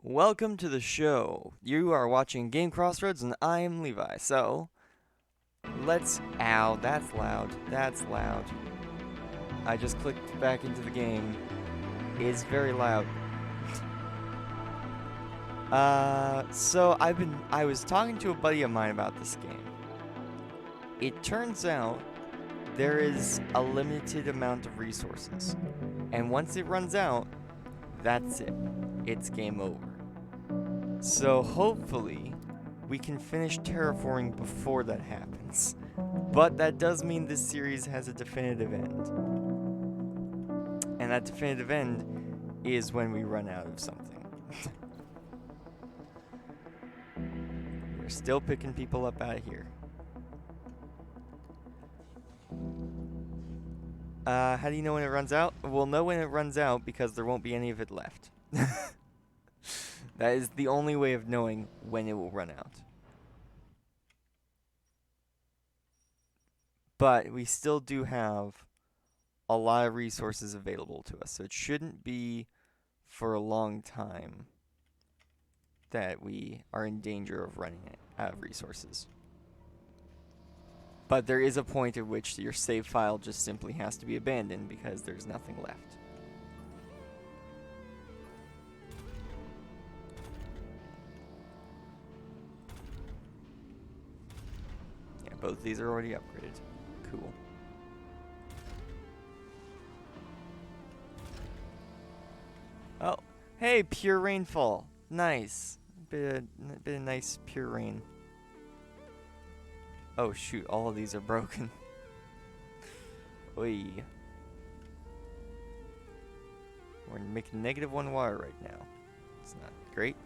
Welcome to the show. You are watching Game Crossroads and I am Levi. So, ow, that's loud. That's loud. I just clicked back into the game. It's very loud. I was talking to a buddy of mine about this game. It turns out there is a limited amount of resources. And once it runs out, that's it. It's game over. So hopefully, we can finish terraforming before that happens. But that does mean this series has a definitive end. And that definitive end is when we run out of something. We're still picking people up out of here. How do you know when it runs out? We'll know when it runs out because there won't be any of it left. That is the only way of knowing when it will run out. But we still do have a lot of resources available to us, so it shouldn't be for a long time that we are in danger of running out of resources. But there is a point at which your save file just simply has to be abandoned because there's nothing left. Yeah, both of these are already upgraded. Cool. Oh, hey, pure rainfall. Nice. Bit of nice pure rain. Oh shoot, all of these are broken. Oy. We're making -1 water right now. It's not great.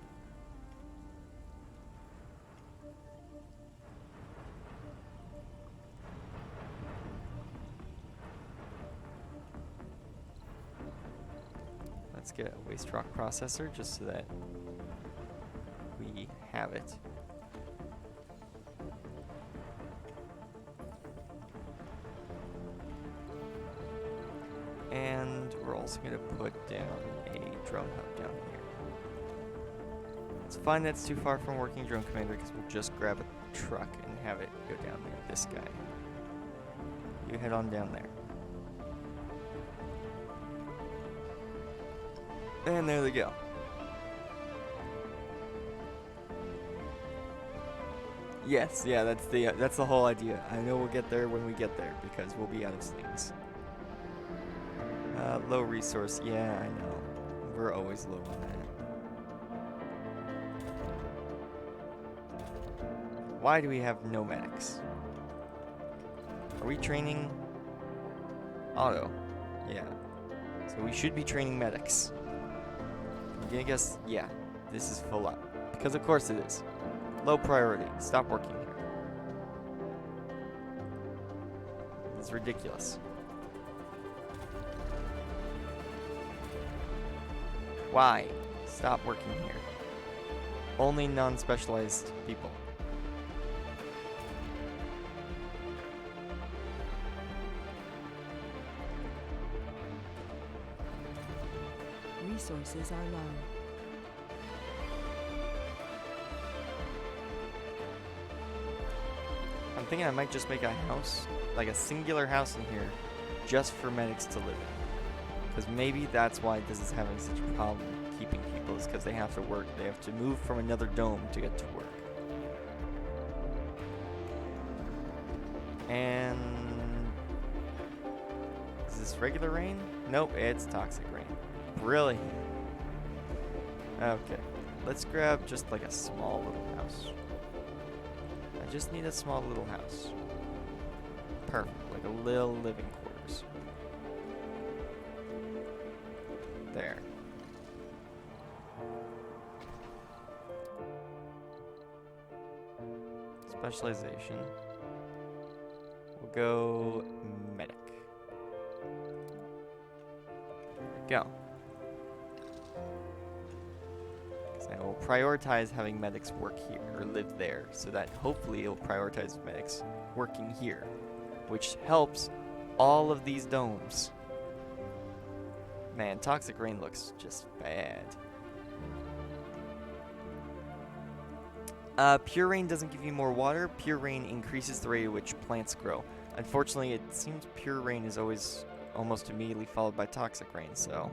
Let's get a waste rock processor just so that we have it. And we're also going to put down a drone hub down here. It's fine that's too far from working drone commander because we'll just grab a truck and have it go down there. This guy. You head on down there. And there they go. Yes, yeah, that's the whole idea. I know we'll get there when we get there because we'll be out of slings. Low resource, yeah, I know. We're always low on that. Why do we have no medics? Are we training auto? Yeah. So we should be training medics. I'm gonna guess, yeah, this is full up. Because of course it is. Low priority. Stop working here. It's ridiculous. Why? Stop working here. Only non-specialized people. Resources are low. I'm thinking I might just make a house, like a singular house in here, just for medics to live in. Because maybe that's why this is having such a problem keeping people, is because they have to work. They have to move from another dome to get to work. And is this regular rain? Nope, it's toxic rain. Brilliant. Okay, let's grab just like a small little house. I just need a small little house. Perfect, like a little living quarters. There. Specialization. We'll go medic. Go. So I will prioritize having medics work here or live there so that hopefully it'll prioritize medics working here, which helps all of these domes. Man, toxic rain looks just bad. Pure rain doesn't give you more water. Pure rain increases the rate at which plants grow. Unfortunately, it seems pure rain is always almost immediately followed by toxic rain, so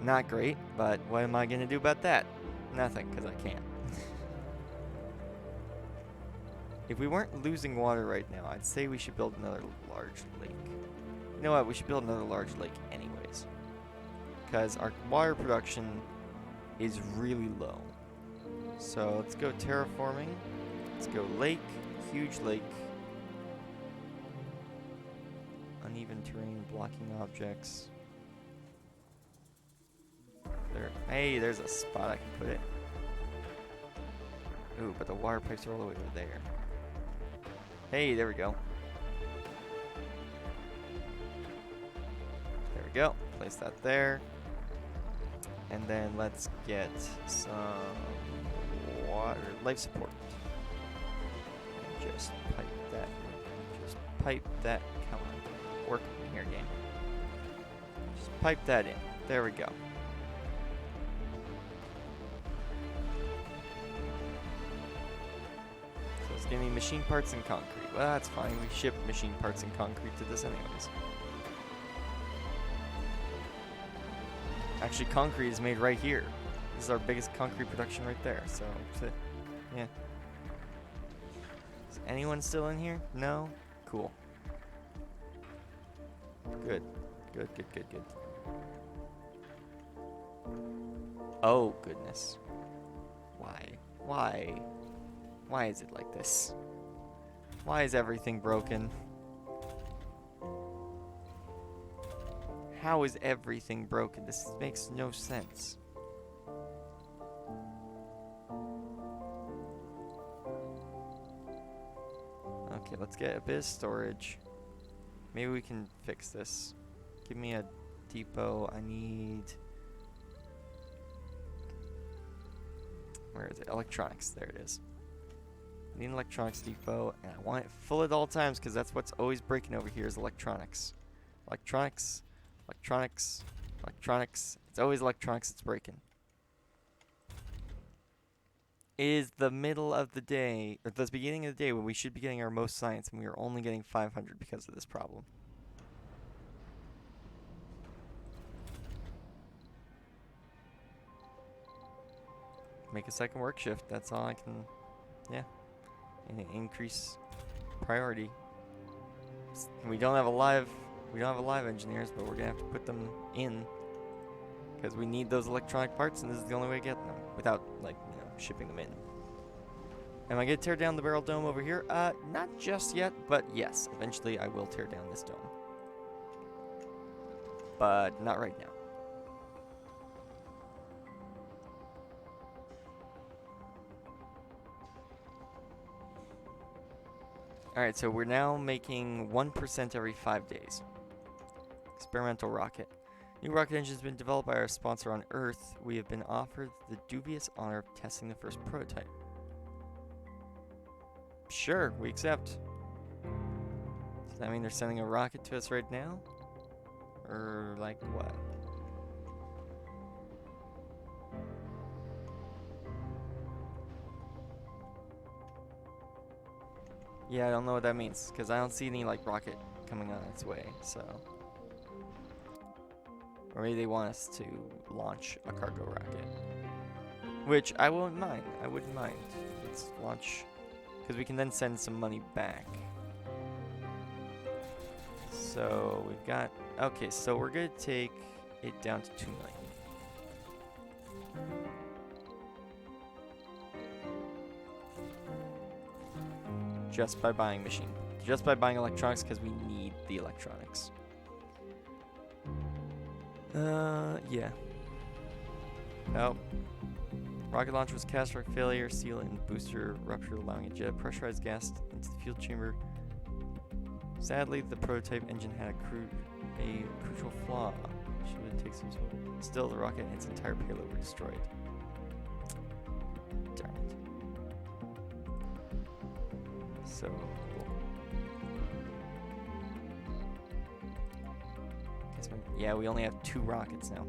not great, but what am I going to do about that? Nothing, because I can't. If we weren't losing water right now, I'd say we should build another large lake. You know what? We should build another large lake anyways, because our water production is really low. So let's go terraforming. Let's go lake, huge lake. Uneven terrain, blocking objects. Hey, there's a spot I can put it. Ooh, but the water pipes are all the way over there. Hey, there we go. There we go. Place that there. And then let's get some water, life support. And just pipe that. Just pipe that. Come on. Work here, game. Just pipe that in. There we go. So it's giving me machine parts and concrete. Well, that's fine. We ship machine parts and concrete to this anyways. Actually, concrete is made right here. This is our biggest concrete production right there. So, yeah. Is anyone still in here? No? Cool. Good. Good, good, good, good. Oh, goodness. Why? Why? Why is it like this? Why is everything broken? How is everything broken? This makes no sense. Okay, let's get a bit of storage. Maybe we can fix this. Give me a depot. I need... Where is it? Electronics. There it is. I need an electronics depot, and I want it full at all times because that's what's always breaking over here is electronics. Electronics. Electronics, electronics. It's always electronics that's breaking. It is the middle of the day, or the beginning of the day when we should be getting our most science, and we are only getting 500 because of this problem. Make a second work shift. That's all I can, yeah. And increase priority. We don't have live engineers, but we're gonna have to put them in because we need those electronic parts, and this is the only way to get them without, like, you know, shipping them in. Am I gonna tear down the barrel dome over here? Not just yet, but yes, eventually I will tear down this dome, but not right now. Alright, so we're now making 1% every 5 days. Experimental rocket. New rocket engine has been developed by our sponsor on Earth. We have been offered the dubious honor of testing the first prototype. Sure, we accept. Does that mean they're sending a rocket to us right now? Or, like, what? Yeah, I don't know what that means, because I don't see any, like, rocket coming on its way, so... Or maybe they want us to launch a cargo rocket. Which I wouldn't mind. I wouldn't mind. Let's launch, because we can then send some money back. So, we've got... Okay, so we're going to take it down to 2 million. Just by buying electronics, because we need the electronics. Yeah. Nope. Rocket launcher was catastrophic failure. Seal and booster ruptured, allowing a jet of pressurized gas into the fuel chamber. Sadly, the prototype engine had a crucial flaw. Should take some. Still, the rocket and its entire payload were destroyed. Darn it. So cool. Yeah, we only have 2 rockets now.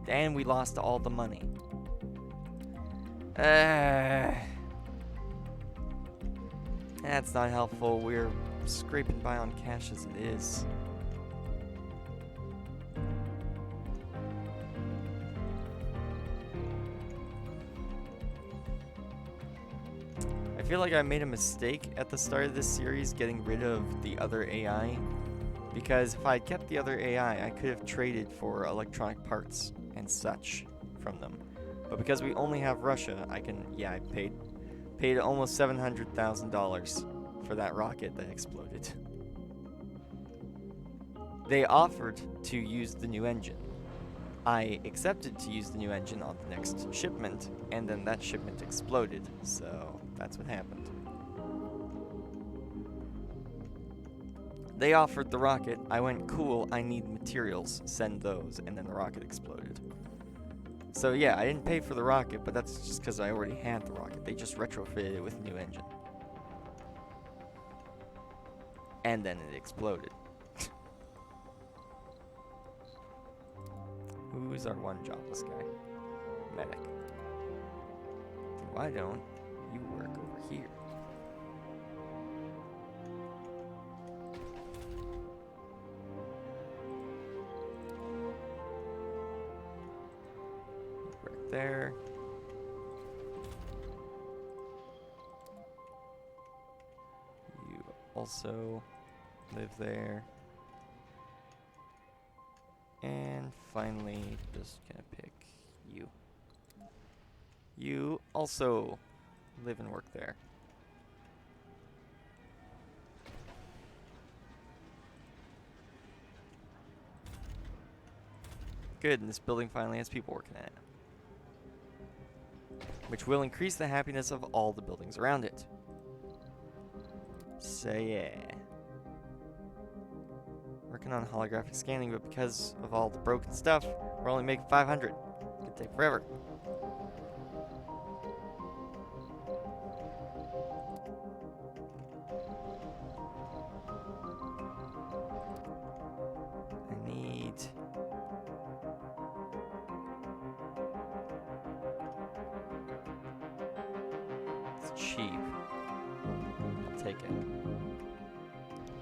And we lost all the money. That's not helpful. We're scraping by on cash as it is. I feel like I made a mistake at the start of this series getting rid of the other AI, because if I had kept the other AI, I could have traded for electronic parts and such from them. But because we only have Russia, I paid almost $700,000 for that rocket that exploded. They offered to use the new engine. I accepted to use the new engine on the next shipment, and then that shipment exploded, so that's what happened. They offered the rocket, I went, cool, I need materials, send those, and then the rocket exploded. So yeah, I didn't pay for the rocket, but that's just because I already had the rocket. They just retrofitted it with a new engine. And then it exploded. Who's our one jobless guy? Medic. Why don't you work over here? Right there. You also live there. And finally, just gonna pick you. You also live and work there. Good, and this building finally has people working at it. Which will increase the happiness of all the buildings around it. So yeah. Working on holographic scanning, but because of all the broken stuff, we're only making 500. Could take forever. I need... It's cheap. I'll take it.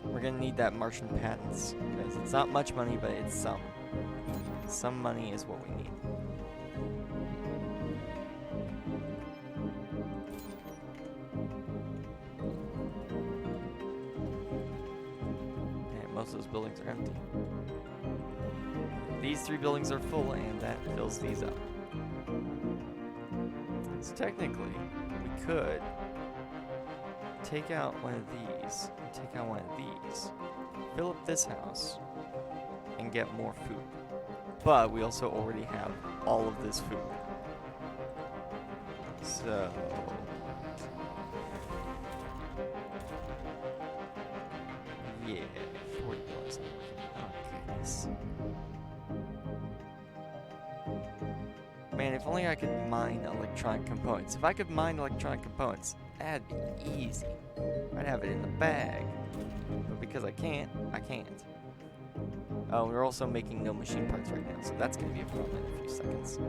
We're gonna need that Martian patents, because it's not much money, but it's some. Some money is what we need. And most of those buildings are empty. These 3 buildings are full, and that fills these up. So technically, we could take out one of these, and take out one of these, fill up this house, and get more food. But we also already have all of this food. So... yeah, $40. Oh, goodness. Man, if only I could mine electronic components. If I could mine electronic components, that'd be easy. I'd have it in the bag. But because I can't, I can't. Oh, we're also making no machine parts right now, so that's going to be a problem in a few seconds.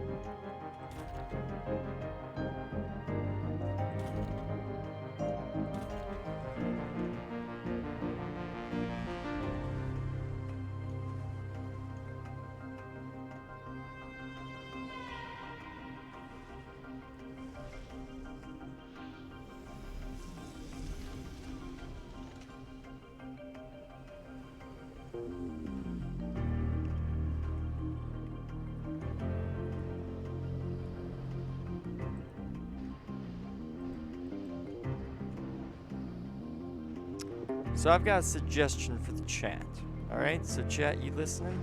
So I've got a suggestion for the chat. Alright, so chat, you listening?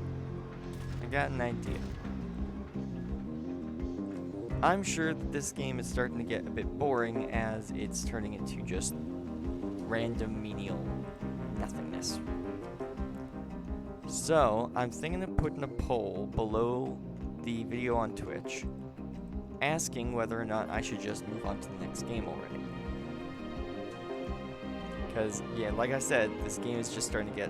I got an idea. I'm sure that this game is starting to get a bit boring as it's turning into just random menial nothingness. So I'm thinking of putting a poll below the video on Twitch asking whether or not I should just move on to the next game already. Because, yeah, like I said, this game is just starting to get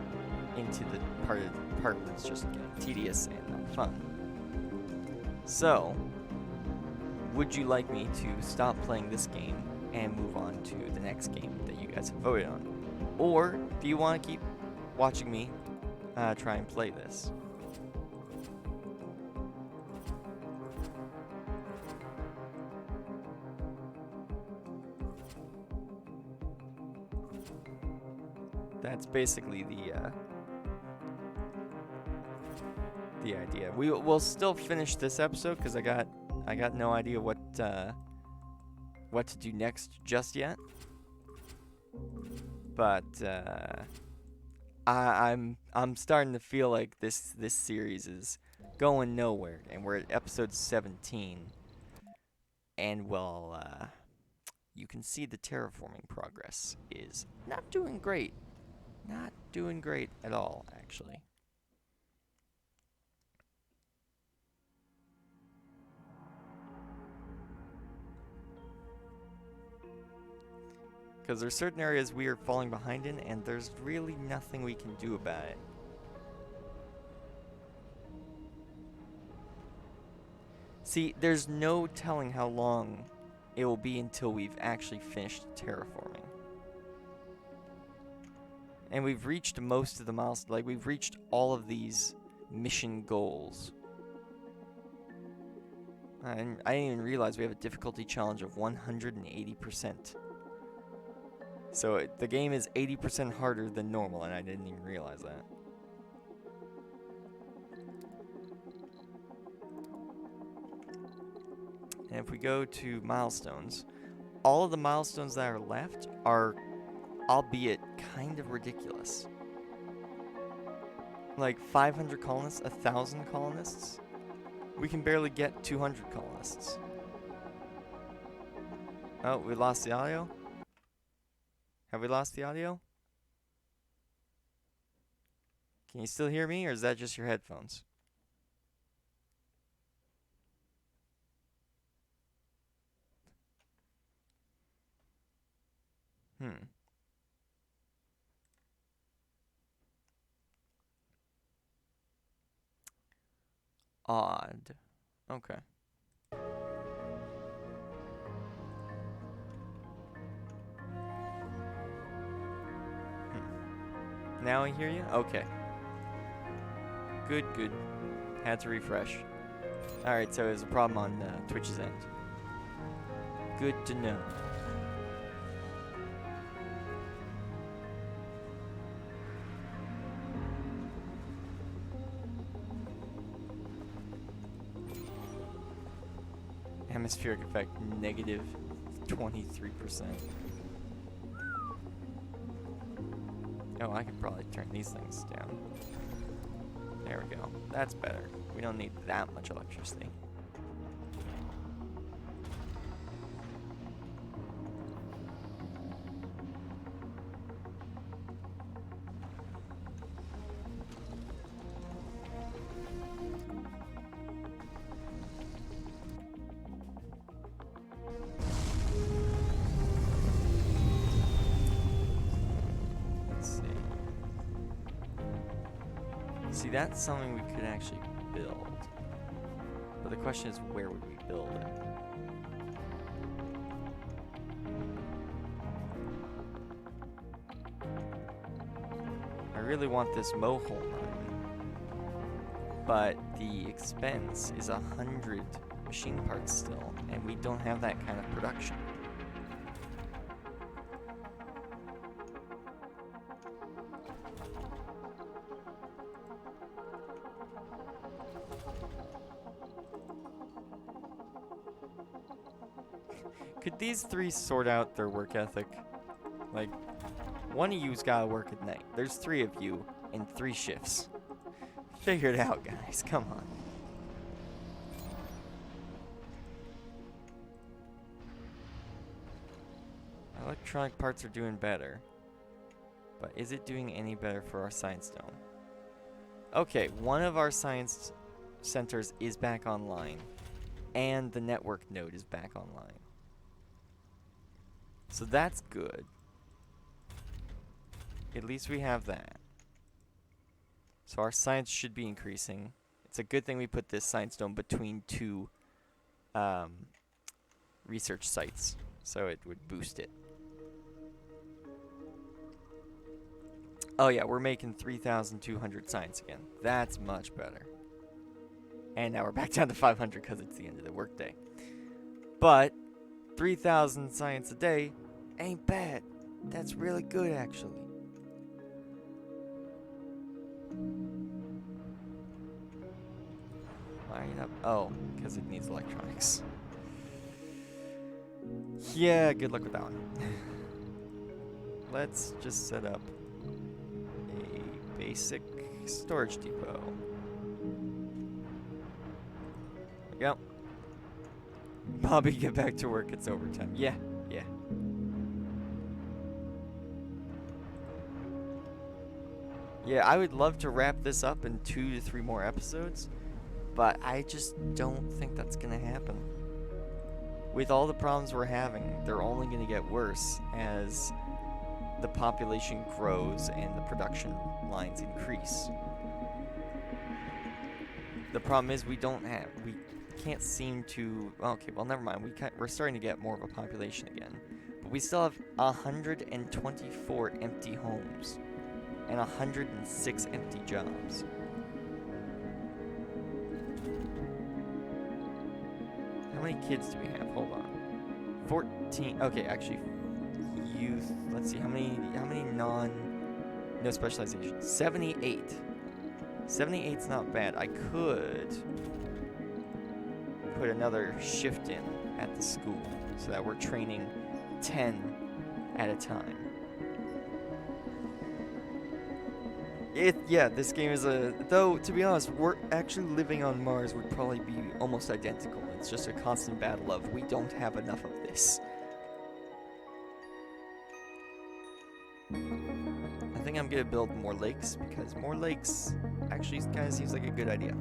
into the part that's just getting tedious and not fun. So, would you like me to stop playing this game and move on to the next game that you guys have voted on? Or do you want to keep watching me try and play this? That's basically the idea. We'll still finish this episode because I got no idea what to do next just yet. But I'm starting to feel like this series is going nowhere, and we're at episode 17, and well, you can see the terraforming progress is not doing great. Not doing great at all, actually. Because there's certain areas we are falling behind in, and there's really nothing we can do about it. See, there's no telling how long it will be until we've actually finished terraforming. And we've reached most of the milestones. Like, we've reached all of these mission goals. I didn't even realize we have a difficulty challenge of 180%. So the game is 80% harder than normal, and I didn't even realize that. And if we go to milestones, all of the milestones that are left are, albeit kind of ridiculous. Like 500 colonists, 1,000 colonists. We can barely get 200 colonists. Oh, we lost the audio? Have we lost the audio? Can you still hear me, or is that just your headphones? Odd. Okay. Now I hear you? Okay. Good. Had to refresh. Alright, so there's a problem on Twitch's end. Good to know. Atmospheric effect, negative 23%. Oh, I could probably turn these things down. There we go. That's better. We don't need that much electricity. See, that's something we could actually build. But the question is, where would we build it? I really want this mohole mine. But the expense is 100 machine parts still, and we don't have that kind of production. Could these three sort out their work ethic? Like, one of you's gotta work at night. There's 3 of you in 3 shifts. Figure it out, guys. Come on. Electronic parts are doing better. But is it doing any better for our science dome? Okay, one of our science centers is back online. And the network node is back online. So that's good. At least we have that. So our science should be increasing. It's a good thing we put this science dome between 2 research sites, so it would boost it. Oh yeah, we're making 3,200 science again. That's much better. And now we're back down to 500 because it's the end of the workday. But 3,000 science a day ain't bad. That's really good, actually. Why not? Oh, because it needs electronics. Yeah, good luck with that one. Let's just set up a basic storage depot. There we go. Bobby, get back to work. It's overtime. Yeah. Yeah, I would love to wrap this up in 2 to 3 more episodes, but I just don't think that's going to happen. With all the problems we're having, they're only going to get worse as the population grows and the production lines increase. The problem is we can't seem to, okay, well, never mind. We're starting to get more of a population again, but we still have 124 empty homes and 106 empty jobs. How many kids do we have? Hold on. 14. Okay, actually, youth. Let's see. How many no specialization? 78. 78's not bad. I could put another shift in at the school so that we're training 10 at a time. Yeah, this game is though, to be honest, we're actually living on Mars would probably be almost identical. It's just a constant battle of we don't have enough of this. I think I'm gonna build more lakes because more lakes actually kind of seems like a good idea.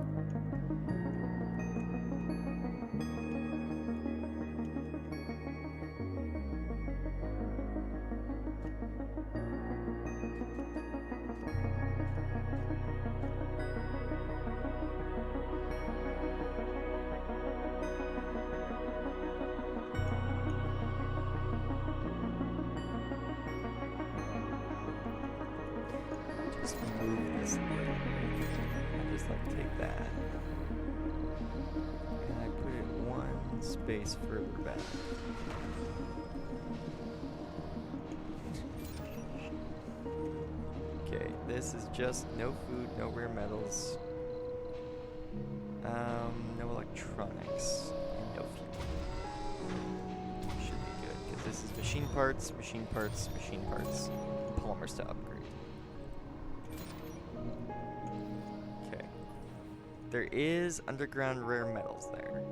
Just move this thing. I just like take that. And I put it one space further back. Okay, this is just no food, no rare metals. No electronics, and no fuel. Should be good, because this is machine parts, polymers to upgrade. Okay. There is underground rare metals there.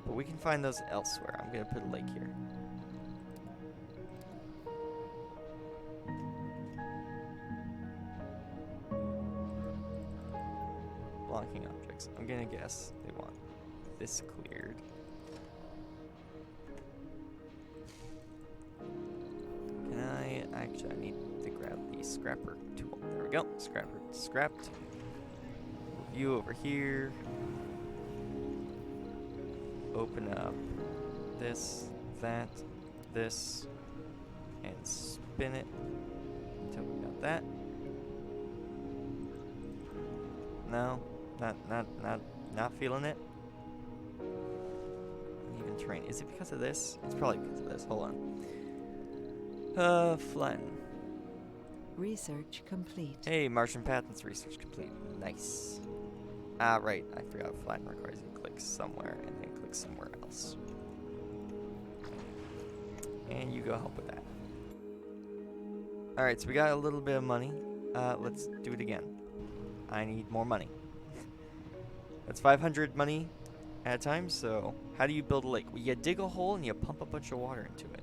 But we can find those elsewhere. I'm going to put a lake here. Blocking objects. I'm going to guess they want this cleared. Can I... Actually, I need to grab the scrapper tool. There we go. Scrapper scrapped. View over here. Open up this, that, this, and spin it until we got that. No, not feeling it. Even terrain. Is it because of this? It's probably because of this. Hold on. Flatten. Research complete. Hey, Martian patents research complete. Nice. Ah, right. I forgot flatten requires you to click somewhere and then click somewhere else. And you go help with that. Alright, so we got a little bit of money. Let's do it again. I need more money. That's 500 money at a time, so how do you build a lake? Well, you dig a hole and you pump a bunch of water into it.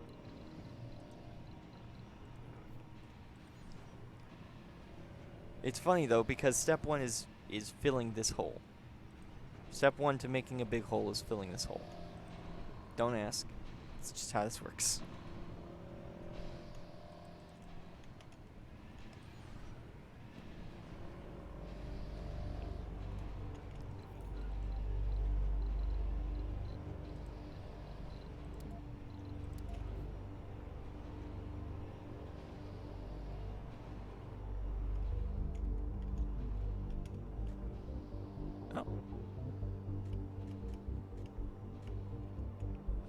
It's funny though, because step 1 is filling this hole. Step 1 to making a big hole is filling this hole. Don't ask. It's just how this works.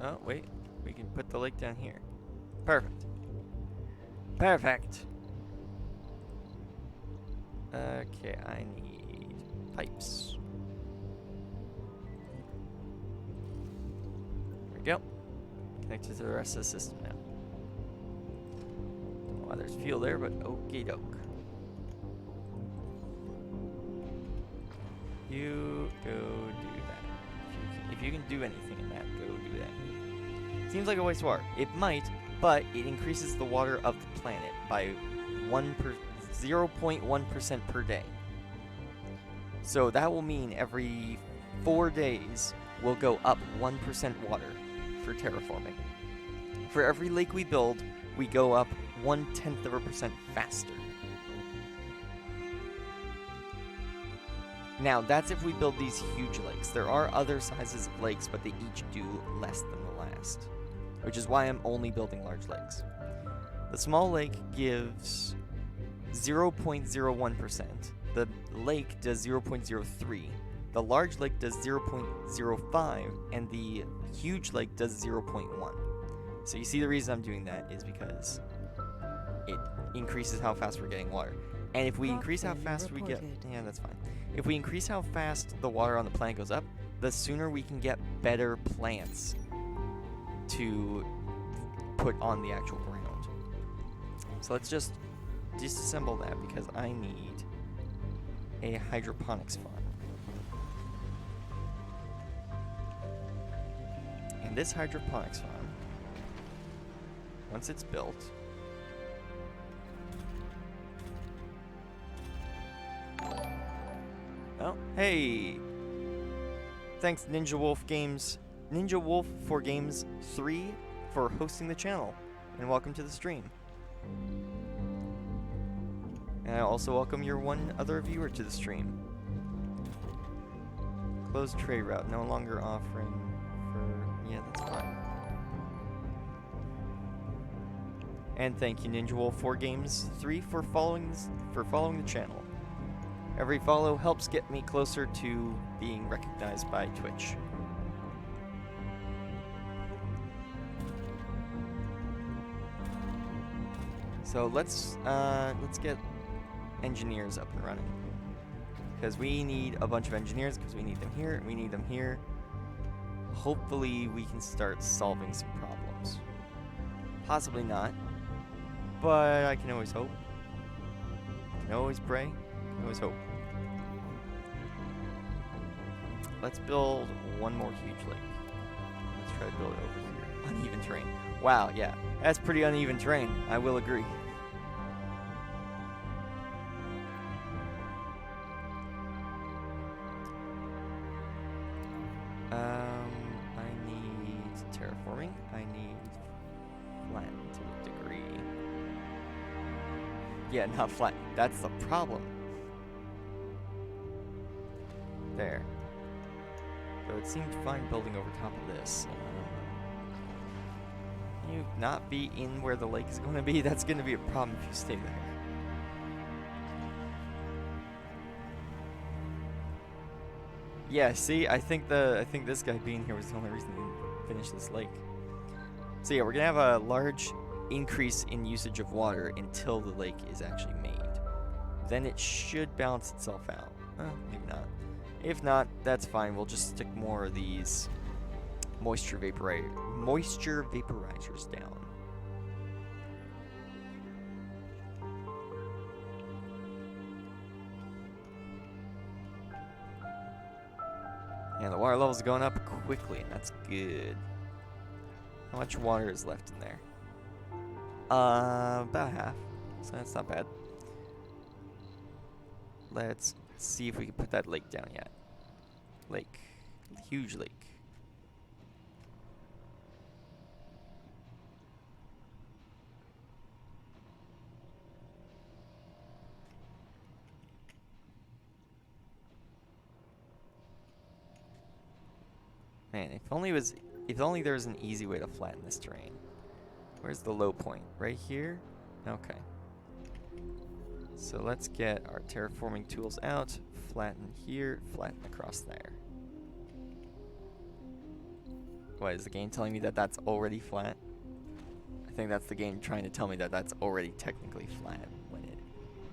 Oh, wait. We can put the lake down here. Perfect. Perfect. Okay, I need pipes. There we go. Connected to the rest of the system now. Don't know why there's fuel there, but okie doke. You go do that. If you can do anything in that, go do that. Seems like a waste of water. It might, but it increases the water of the planet by 0.1% per day. So that will mean every 4 days we'll go up 1% water for terraforming. For every lake we build, we go up 0.1% faster. Now, that's if we build these huge lakes. There are other sizes of lakes, but they each do less than the last, which is why I'm only building large lakes. The small lake gives 0.01%. The lake does 0.03. The large lake does 0.05, and the huge lake does 0.1. So you see the reason I'm doing that is because it increases how fast we're getting water. And if we increase how fast we get... Yeah, that's fine. If we increase how fast the water on the planet goes up, the sooner we can get better plants to put on the actual ground. So let's just disassemble that because I need a hydroponics farm. And this hydroponics farm, once it's built, oh, hey! Thanks Ninja Wolf for Games 3 for hosting the channel, and welcome to the stream. And I also welcome your one other viewer to the stream. Closed trade route, no longer offering for... Yeah, that's fine. And thank you Ninja Wolf for Games 3 for following the channel. Every follow helps get me closer to being recognized by Twitch. So let's get engineers up and running, because we need a bunch of engineers, because we need them here, we need them here. Hopefully we can start solving some problems. Possibly not, but I can always hope. I can always pray. I can always hope. Let's build one more huge lake. Let's try to build it over here. Uneven terrain. Wow, yeah. That's pretty uneven terrain. I will agree. I need terraforming. I need flat to a degree. Yeah, not flat. That's the problem. There. So it seemed fine building over top of this. Can you not be in where the lake is going to be? That's going to be a problem if you stay there. Yeah, see, I think this guy being here was the only reason we didn't finish this lake. So yeah, we're gonna have a large increase in usage of water until the lake is actually made. Then it should balance itself out. Maybe not. If not, that's fine. We'll just stick more of these moisture vaporizers down. Yeah, the water level's going up quickly, and that's good. How much water is left in there? About half. So that's not bad. Let's see if we can put that lake down yet. Lake. Huge lake. Man, if only there was an easy way to flatten this terrain. Where's the low point? Right here? Okay. So let's get our terraforming tools out. Flatten here, flatten across there. What, is the game telling me that that's already flat? I think that's the game trying to tell me that that's already technically flat when it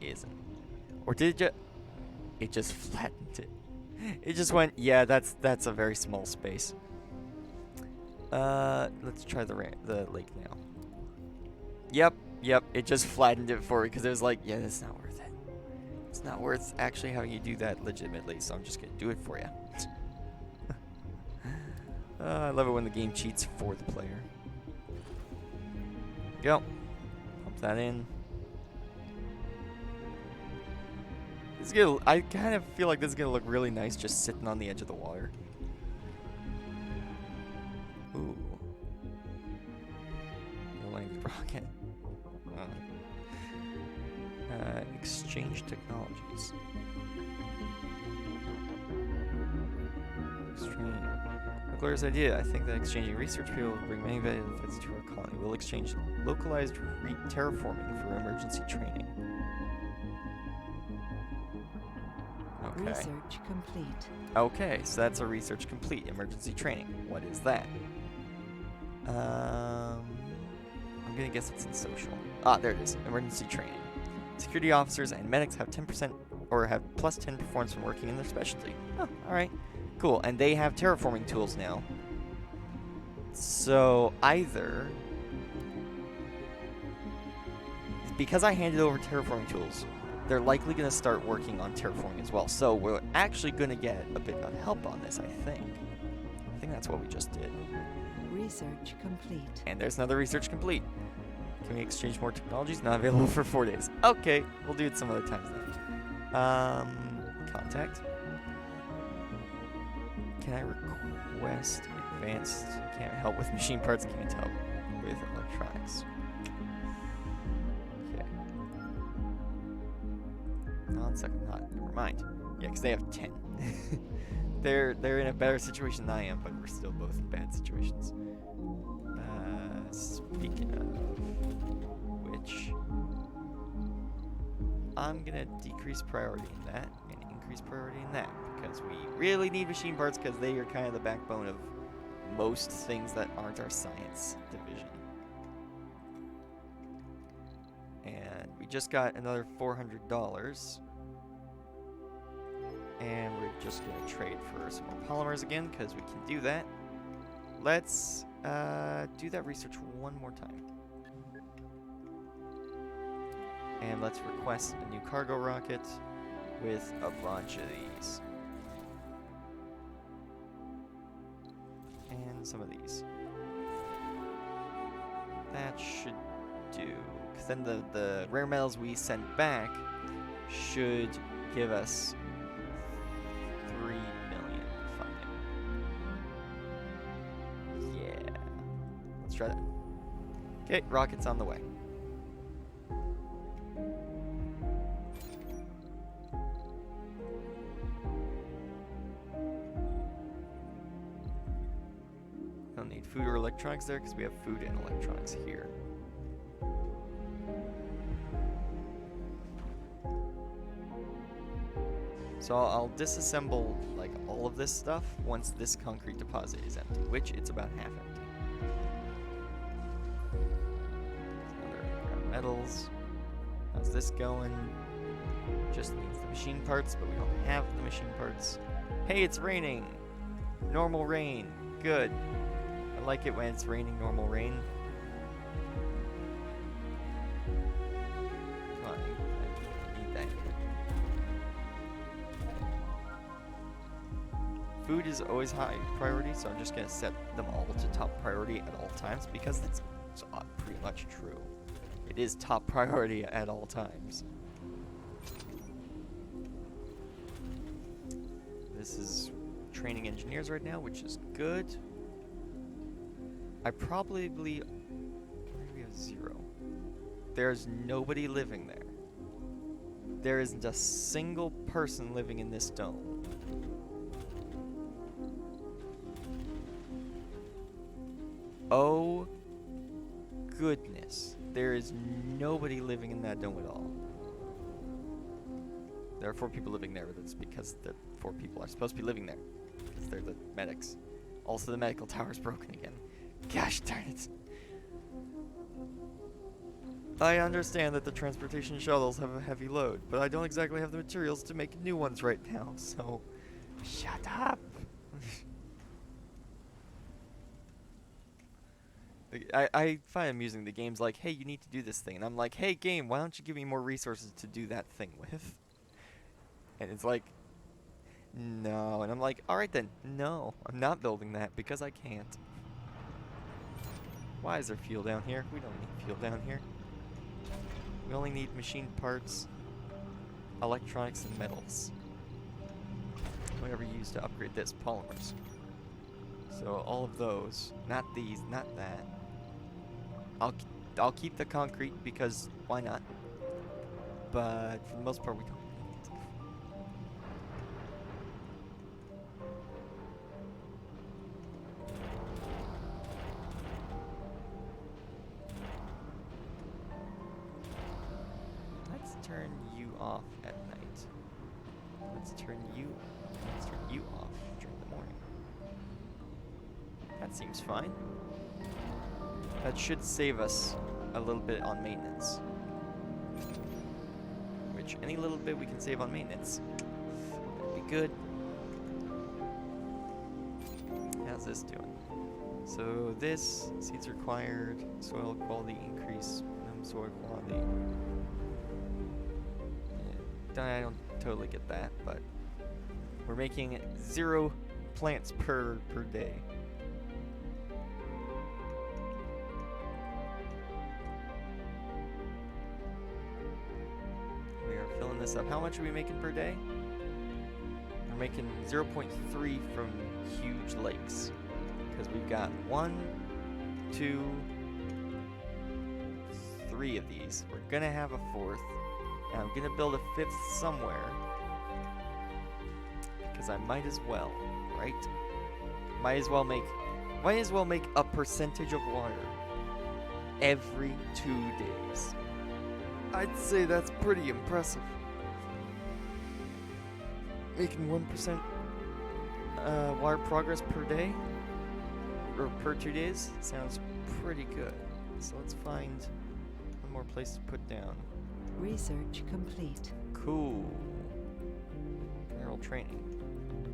isn't. Or did it just... It just flattened it. It just went, yeah, that's a very small space. Let's try the lake now. Yep, it just flattened it for me because it was like, yeah, that's not worth it. It's not worth actually having you do that legitimately, so I'm just gonna do it for you. I love it when the game cheats for the player. Go. Pump that in. I kind of feel like this is gonna look really nice just sitting on the edge of the water. Ooh. Length rocket. Exchange technologies. Extreme. Glorious idea. I think that exchanging research people will bring many benefits to our colony. We'll exchange localized terraforming for emergency training. Okay. Research complete. Okay, so that's a research complete. Emergency training. What is that? I'm gonna guess it's in social. Ah, there it is. Emergency training. Security officers and medics have 10% or have plus 10 performance from working in their specialty. Oh, alright. Cool. And they have terraforming tools now. So either because I handed over terraforming tools, they're likely going to start working on terraforming as well. So we're actually going to get a bit of help on this, I think. I think that's what we just did. Research complete. And there's another research complete. Can we exchange more technologies? Not available for 4 days. Okay, we'll do it some other times then. Contact. Can I request advanced? Can't help with machine parts. Can't help with electronics. Okay. Non-second. Never mind. Yeah, because they have 10. They're in a better situation than I am, but we're still both in bad situations. Speaking of which, I'm gonna decrease priority in that and increase priority in that because we really need machine parts because they are kind of the backbone of most things that aren't our science division. And we just got another $400. And we're just going to trade for some more polymers again, because we can do that. Let's do that research one more time. And let's request a new cargo rocket with a bunch of these. And some of these. That should do. Because then the rare metals we sent back should give us 3 million funding. Yeah. Let's try that. Okay, rocket's on the way. Don't need food or electronics there because we have food and electronics here. So I'll disassemble like all of this stuff once this concrete deposit is empty, which it's about half empty. Another metals. How's this going? Just needs the machine parts, but we don't have the machine parts. Hey, it's raining! Normal rain. Good. I like it when it's raining normal rain. Come on, I need that. Food is always high priority, so I'm just going to set them all to top priority at all times because it's pretty much true. It is top priority at all times. This is training engineers right now, which is good. I probably we have 0. There's nobody living there. There isn't a single person living in this dome. Oh goodness. There is nobody living in that dome at all. There are 4 people living there, but that's because the 4 people are supposed to be living there. Because they're the medics. Also, the medical tower's broken again. Gosh darn it. I understand that the transportation shuttles have a heavy load, but I don't exactly have the materials to make new ones right now, so shut up. I find amusing the game's like, hey, you need to do this thing. And I'm like, hey, game, why don't you give me more resources to do that thing with? And it's like, no. And I'm like, alright then, no. I'm not building that because I can't. Why is there fuel down here? We don't need fuel down here. We only need machine parts, electronics, and metals. Whatever you use to upgrade this, polymers. So all of those, not these, not that. I'll keep the concrete because why not? But for the most part, we don't need it. Let's turn you off at night. Let's turn you off during the morning. That seems fine. That should save us a little bit on maintenance. Which, any little bit we can save on maintenance, that'd be good. How's this doing? So this, seeds required, soil quality increase, minimum soil quality. Yeah, I don't totally get that, but we're making 0 plants per day. This up. How much are we making per day? We're making 0.3 from huge lakes because we've got 1, 2, 3 of these. We're gonna have a 4th, and I'm gonna build a 5th somewhere because I might as well, right? Might as well make a percentage of water every 2 days. I'd say that's pretty impressive. Making 1% water progress per day, or per 2 days, sounds pretty good. So let's find one more place to put down. Research complete. Cool. General training.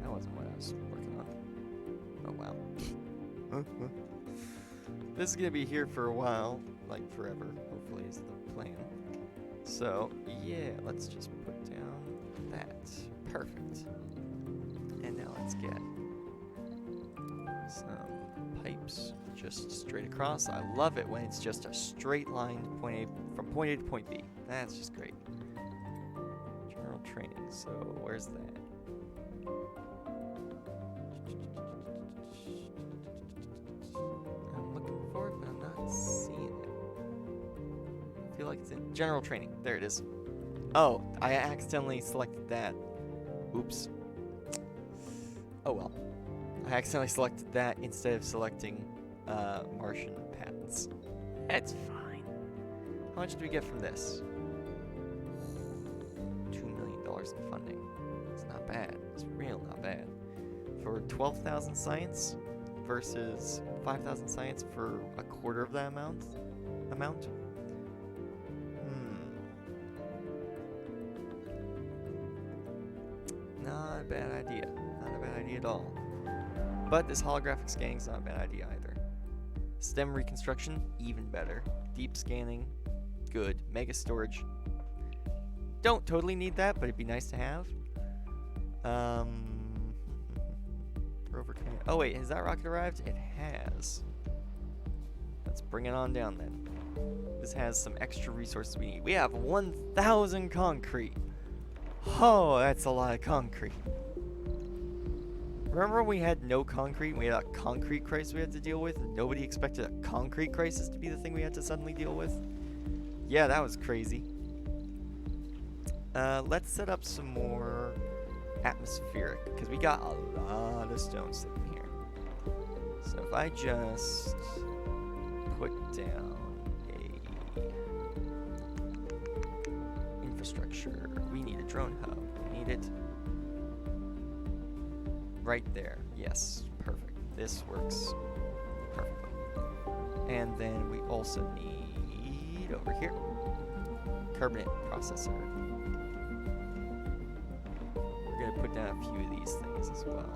That wasn't what I was working on. Oh wow. This is gonna be here for a while, like forever, hopefully is the plan. So, yeah, let's just put down that. Perfect. And now let's get some pipes just straight across. I love it when it's just a straight line from point A to point B. That's just great. General training. So, where's that? I'm looking for it, but I'm not seeing it. I feel like it's in general training. There it is. Oh, I accidentally selected that. Oops. Oh well. I accidentally selected that instead of selecting Martian patents. It's fine. How much do we get from this? $2 million in funding. It's not bad. It's real not bad. For 12,000 science versus 5,000 science for a quarter of that amount? Not a bad idea. Not a bad idea at all. But this holographic scanning is not a bad idea either. STEM reconstruction, even better. Deep scanning, good. Mega storage. Don't totally need that, but it'd be nice to have. Rover cannon. Oh wait, has that rocket arrived? It has. Let's bring it on down then. This has some extra resources we need. We have 1,000 concrete. Oh, that's a lot of concrete. Remember when we had no concrete? We had a concrete crisis we had to deal with, and nobody expected a concrete crisis to be the thing we had to suddenly deal with? Yeah, that was crazy. Let's set up some more atmospheric, because we got a lot of stone sitting here. So if I just put down a infrastructure, we need a drone hub. We need it right there. Yes, perfect. This works perfectly. And then we also need, over here, carbonate processor. We're going to put down a few of these things as well.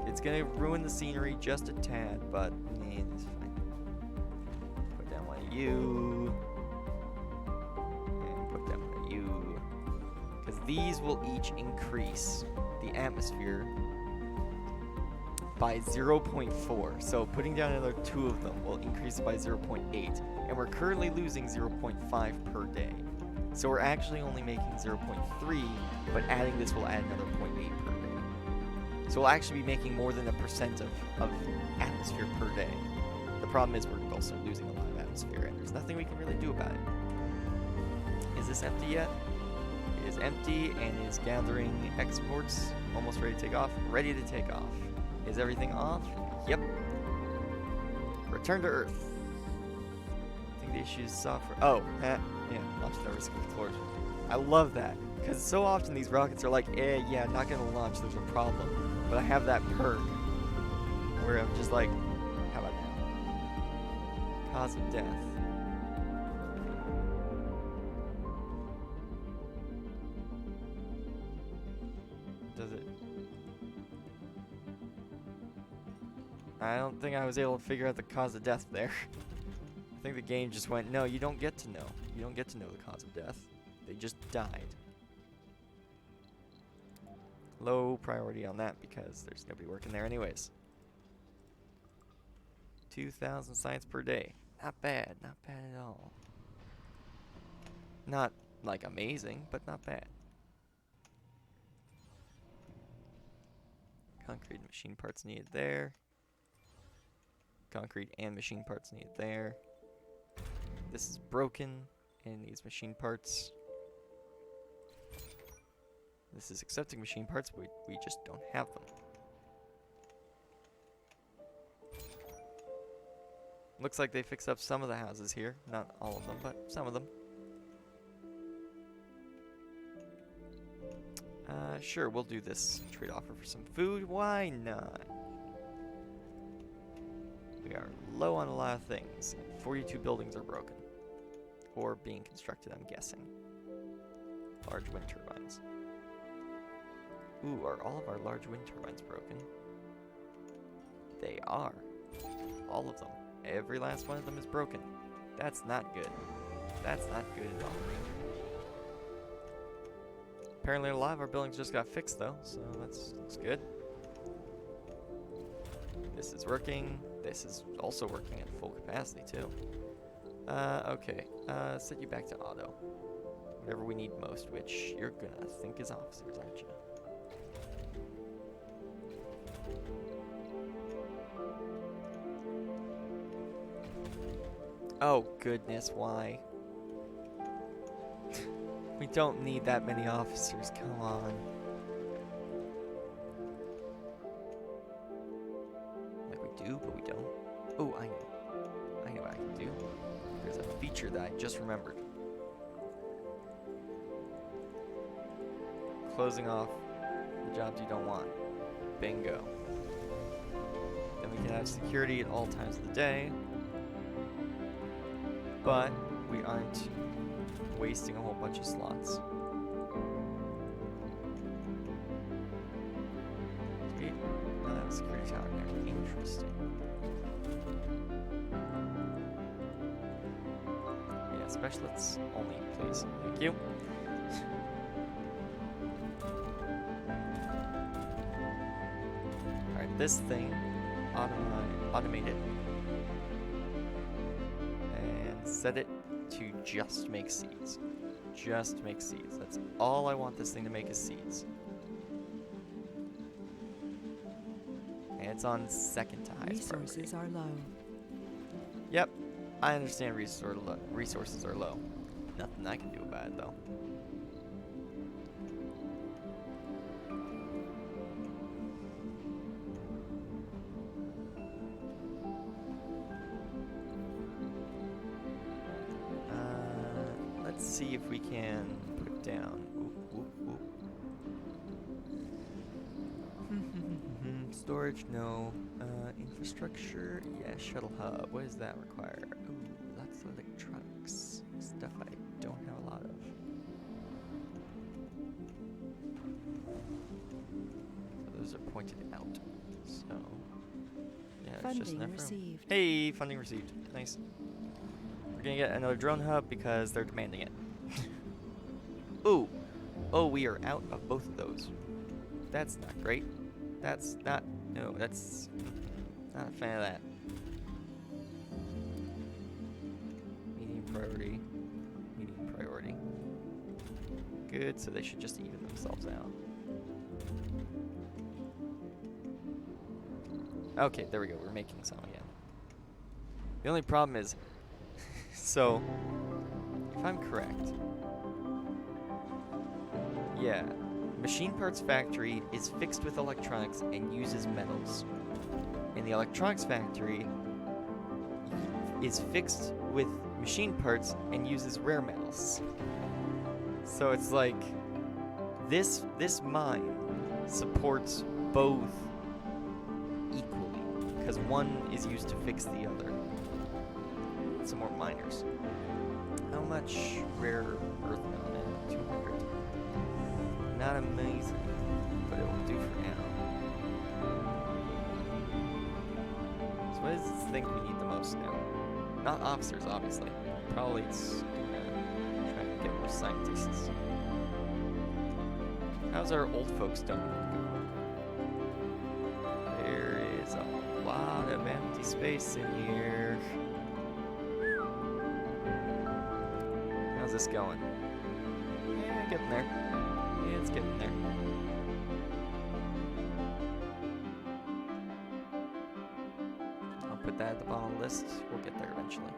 It's going to ruin the scenery just a tad, but it's fine. Put down one of you. And put down one of you. Because these will each increase the atmosphere by 0.4. So putting down another 2 of them will increase it by 0.8. And we're currently losing 0.5 per day. So we're actually only making 0.3, but adding this will add another 0.8 per day. So we'll actually be making more than 1% of atmosphere per day. The problem is we're also losing a lot of atmosphere, and there's nothing we can really do about it. Is this empty yet? It is empty and is gathering exports. Almost ready to take off. Ready to take off. Is everything off? Yep. Return to Earth. I think the issue is software. Oh, yeah, launch no risk of explosion. I love that, because so often these rockets are like, yeah, not gonna launch, there's a problem. But I have that perk, where I'm just like, how about that? Cause of death. Does it? I don't think I was able to figure out the cause of death there. I think the game just went, no, you don't get to know. You don't get to know the cause of death. They just died. Low priority on that because there's nobody working there anyways. 2,000 science per day. Not bad. Not bad at all. Not, like, amazing, but not bad. Concrete machine parts needed there. Concrete and machine parts needed there. This is broken and needs machine parts. This is accepting machine parts, but we just don't have them. Looks like they fixed up some of the houses here. Not all of them, but some of them. Sure, we'll do this trade offer for some food. Why not? We are low on a lot of things. 42 buildings are broken. Or being constructed, I'm guessing. Large wind turbines. Ooh, are all of our large wind turbines broken? They are. All of them. Every last one of them is broken. That's not good. That's not good at all. Apparently a lot of our buildings just got fixed though, so that's good. This is working. This is also working at full capacity too. Okay. Set you back to auto. Whatever we need most, which you're gonna think is officers, aren't you? Oh goodness, why? We don't need that many officers, come on. Like we do, but we don't. Oh, I know what I can do. There's a feature that I just remembered. Closing off the jobs you don't want. Bingo. Then we can have security at all times of the day. But we aren't wasting a whole bunch of slots. Sweet. Now that was security tower there. Interesting. Yeah, specialists only, please. Thank you. Alright, this thing, automate it. And set it to just make seeds. Just make seeds. That's all I want this thing to make is seeds. And it's on second to highest priority. Resources are low. Yep, I understand resources are low. Nothing I can do about it though. Let's see if we can put down. storage, no. Infrastructure, yeah. Shuttle hub, what does that require? Ooh, lots of electronics. Stuff I don't have a lot of. So those are pointed out. So, yeah, it's just Funding enough room. received. Hey, funding received. Nice. We're gonna get another drone hub because they're demanding it. Ooh. Oh, we are out of both of those. That's not great. That's not... No, that's... Not a fan of that. Medium priority. Medium priority. Good, so they should just even themselves out. Okay, there we go. We're making some again. The only problem is... So, if I'm correct... Yeah. Machine Parts Factory is fixed with electronics and uses metals. And the Electronics Factory is fixed with machine parts and uses rare metals. So it's like this mine supports both equally because one is used to fix the other. Some more miners. How much rare earth on it? 200. Not amazing, but it will do for now. So what does this think we need the most now? Not officers, obviously. Probably it's gonna try to get more scientists. How's our old folks done? There is a lot of empty space in here. How's this going? Yeah, getting there. Yeah, it's getting there. I'll put that at the bottom of the list. We'll get there eventually.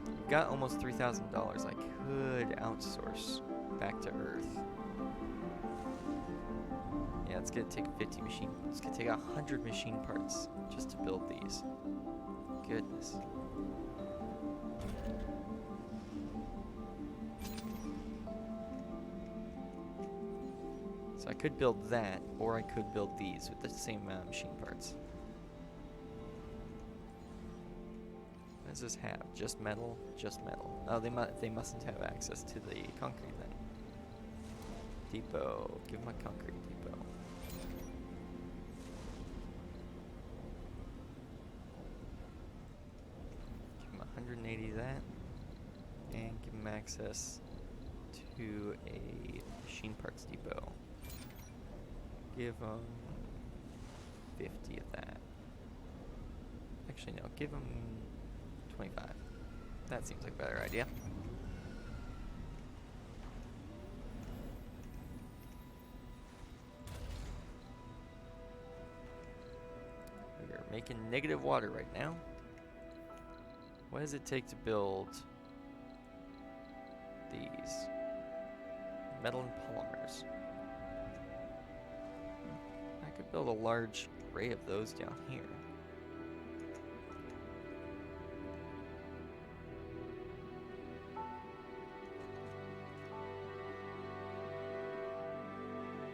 We've got almost $3,000. I could outsource back to Earth. Yeah, it's gonna take 50 machine. It's gonna take 100 machine parts just to build these. Goodness. So I could build that, or I could build these with the same amount of machine parts. What does this have? Just metal? Just metal. Oh, they mustn't have access to the concrete then. Depot. Give them a concrete depot. Give them 180 that. And give them access to a machine parts depot. Give them 50 of that. Actually, no. Give them 25. That seems like a better idea. We are making negative water right now. What does it take to build these? Metal and polymers. I could build a large array of those down here.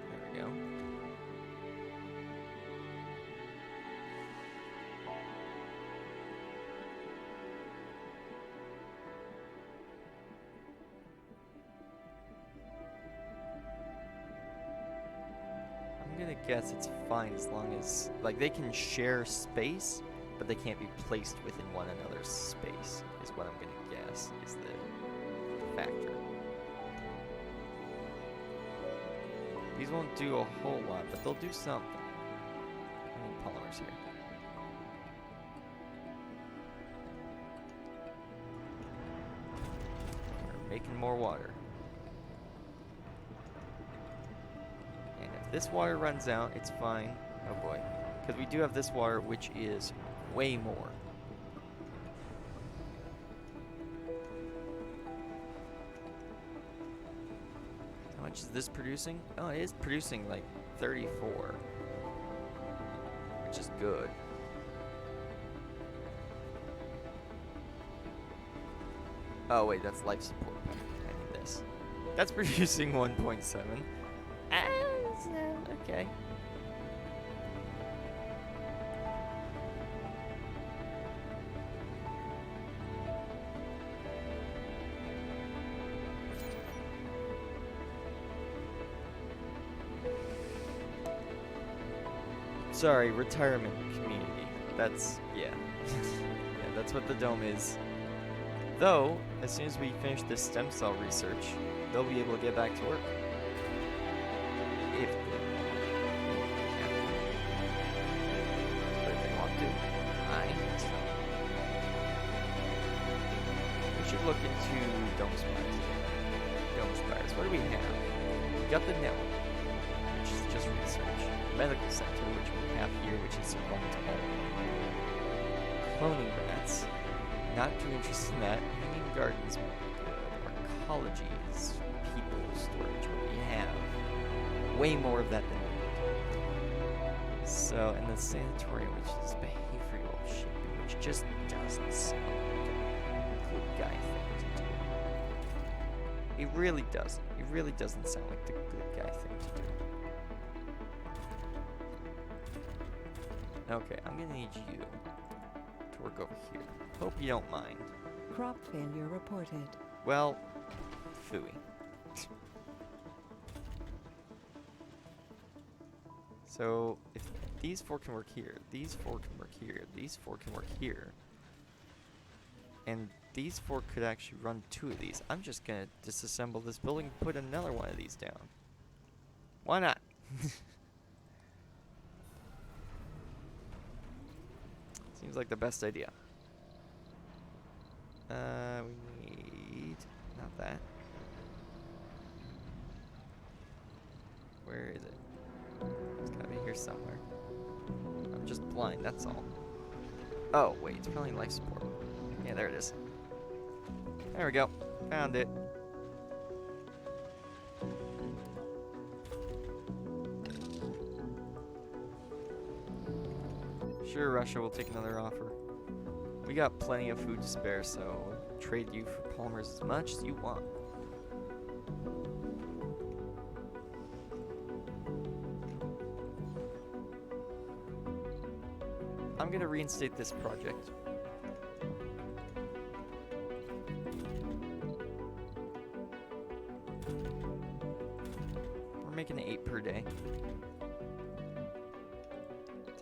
There we go. I'm gonna guess it's fine as long as, like, they can share space, but they can't be placed within one another's space, is what I'm gonna guess is the factor. These won't do a whole lot, but they'll do something. I need polymers here. We're making more water. And if this water runs out, it's fine. Oh boy. Because we do have this water, which is way more. How much is this producing? Oh, it is producing like 34. Which is good. Oh wait, that's life support. I need this. That's producing 1.7. Okay. Sorry, retirement community. That's, yeah. Yeah, that's what the dome is. Though, as soon as we finish this stem cell research, they'll be able to get back to work. If they but if they want to. We should look into dome spires. Dome spires. What do we have? We got the network, which is just research. Medical center, which we have here, which is run to all. Cloning rats. Not too interested in that. Hanging gardens would be good. Arcologies, people storage, what we have. Way more of that than we need. So, and the sanatorium, which is behavioral shaping, which just doesn't sound like a good guy thing to do. It really doesn't. It really doesn't sound like the good guy thing to do. Okay, I'm gonna need you to work over here. Hope you don't mind. Crop failure reported. Well, phooey. So, if these four can work here, these four can work here, these four can work here, and these four could actually run two of these, I'm just gonna disassemble this building and put another one of these down. Why not? Seems like the best idea. We need... not that. Where is it? It's gotta be here somewhere. I'm just blind, that's all. Oh, wait, it's probably life support. Yeah, there it is. There we go. Found it. Sure, Russia will take another offer. We got plenty of food to spare, so we'll trade you for polymers as much as you want. I'm gonna reinstate this project. We're making 8 per day.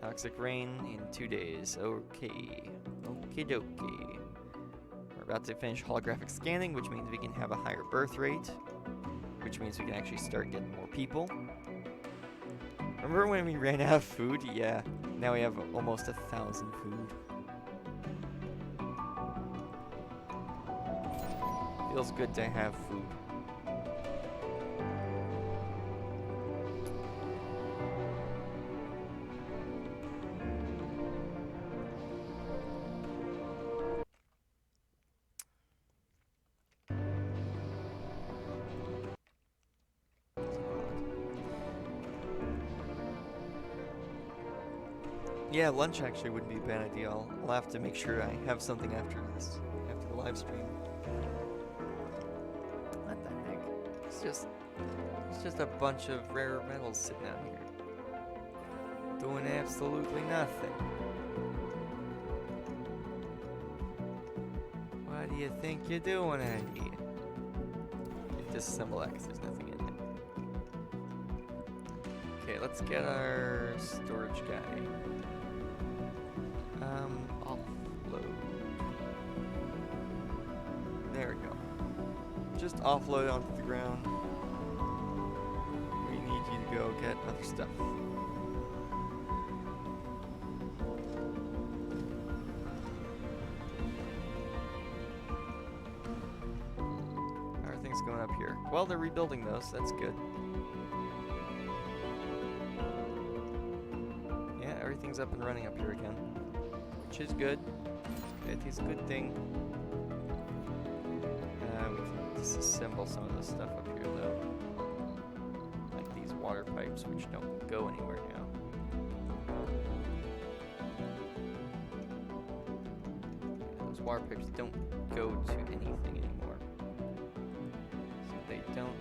Toxic rain in 2 days. Okay. Okie dokie. We're about to finish holographic scanning, which means we can have a higher birth rate, which means we can actually start getting more people. Remember when we ran out of food? Yeah. Now we have almost 1,000 food. Feels good to have food. Yeah, lunch actually wouldn't be a bad idea. I'll have to make sure I have something after this, after the live stream. What the heck? It's just a bunch of rare metals sitting out here, doing absolutely nothing. What do you think you're doing out here? Disassemble that because there's nothing in it. Okay, let's get our storage guy. Offload. There we go. Just offload onto the ground. We need you to go get other stuff. How are things going up here? Well, they're rebuilding those, so that's good. Yeah, everything's up and running up here again. Which is good. It is a good thing. We can disassemble some of this stuff up here, though. Like these water pipes, which don't go anywhere now. Those water pipes don't go to anything anymore. So they don't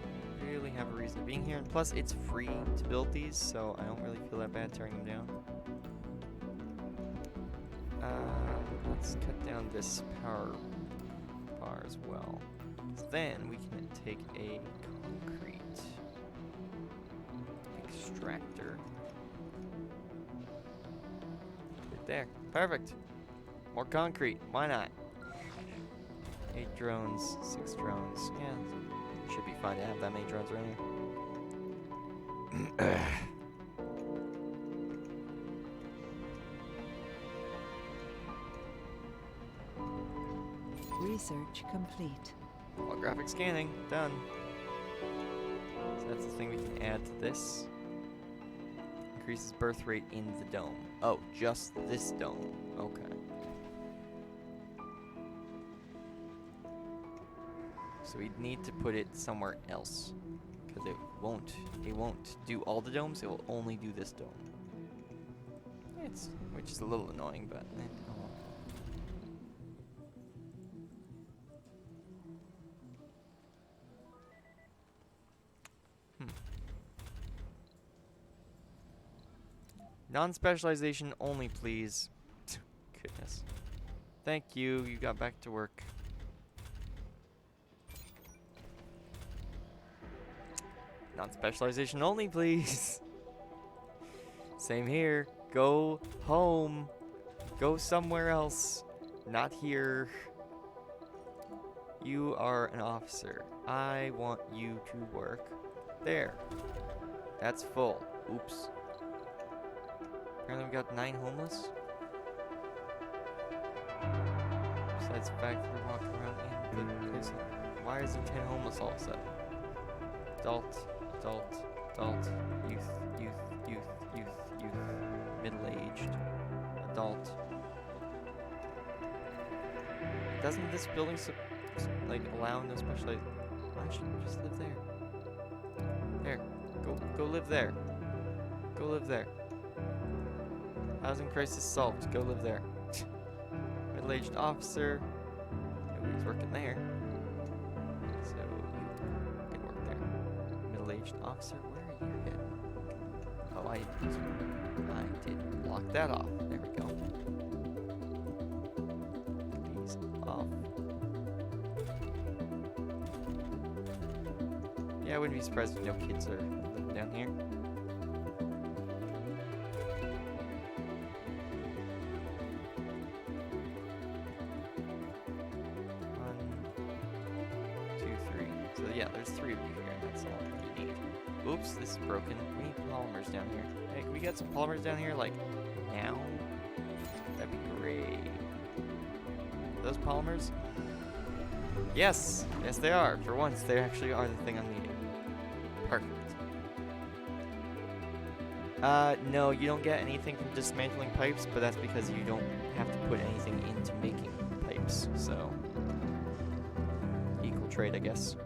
really have a reason of being here. And plus, it's free to build these, so I don't really feel that bad tearing them down. Let's cut down this power bar as well. Then we can take a concrete extractor There. Perfect. More concrete. Why not? 8 drones, 6 drones. Yeah, should be fine to have that many drones around here. Research complete. Holographic scanning. Done. So that's the thing we can add to this. Increases birth rate in the dome. Oh, just this dome. Okay. So we'd need to put it somewhere else. Because it won't do all the domes, it will only do this dome. Which is a little annoying, but oh. Non-specialization only, please. Goodness. Thank you. You got back to work. Non-specialization only, please. Same here. Go home. Go somewhere else. Not here. You are an officer. I want you to work there. That's full. Oops. Apparently we got 9 homeless. Besides the fact that we walk around in the place. Why is there 10 homeless all of a sudden? Adult, adult, adult, youth, youth, youth, youth, youth, middle-aged, adult. Doesn't this building like allow no special? Why should we just live there? There, go live there. Go live there. Housing crisis solved. Go live there. Middle-aged officer. Nobody's working there. So you can work there. Middle-aged officer, where are you headed? Oh, I did block that off. There we go. These off. Yeah, I wouldn't be surprised if no kids are living down here. Yeah, there's 3 of you here, and that's all you need. Oops, this is broken. We need polymers down here. Hey, can we get some polymers down here, like, now? That'd be great. Those polymers? Yes! Yes, they are. For once, they actually are the thing I'm needing. Perfect. No, you don't get anything from dismantling pipes, but that's because you don't have to put anything into making pipes, so... equal trade, I guess.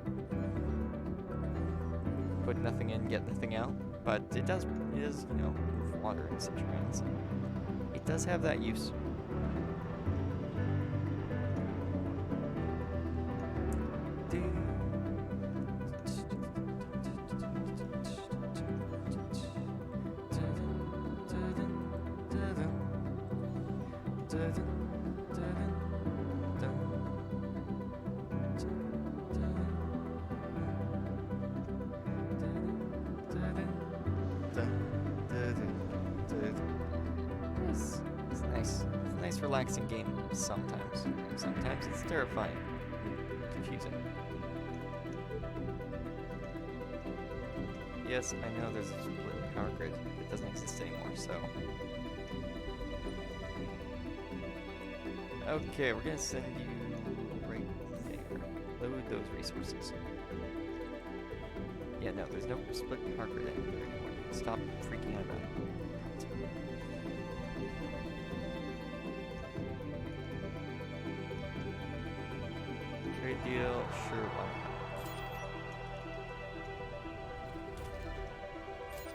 Put nothing in, get nothing out, but it does, you know, move water and such around, so it does have that use. It's nice. It's a nice relaxing game sometimes. Sometimes it's terrifying. Confusing. Yes, I know there's a split power grid. It doesn't exist anymore, so... Okay, we're gonna send you right there. Load those resources. Yeah, no, there's no split power grid anymore. Stop freaking out about it. Trade deal, sure, why not?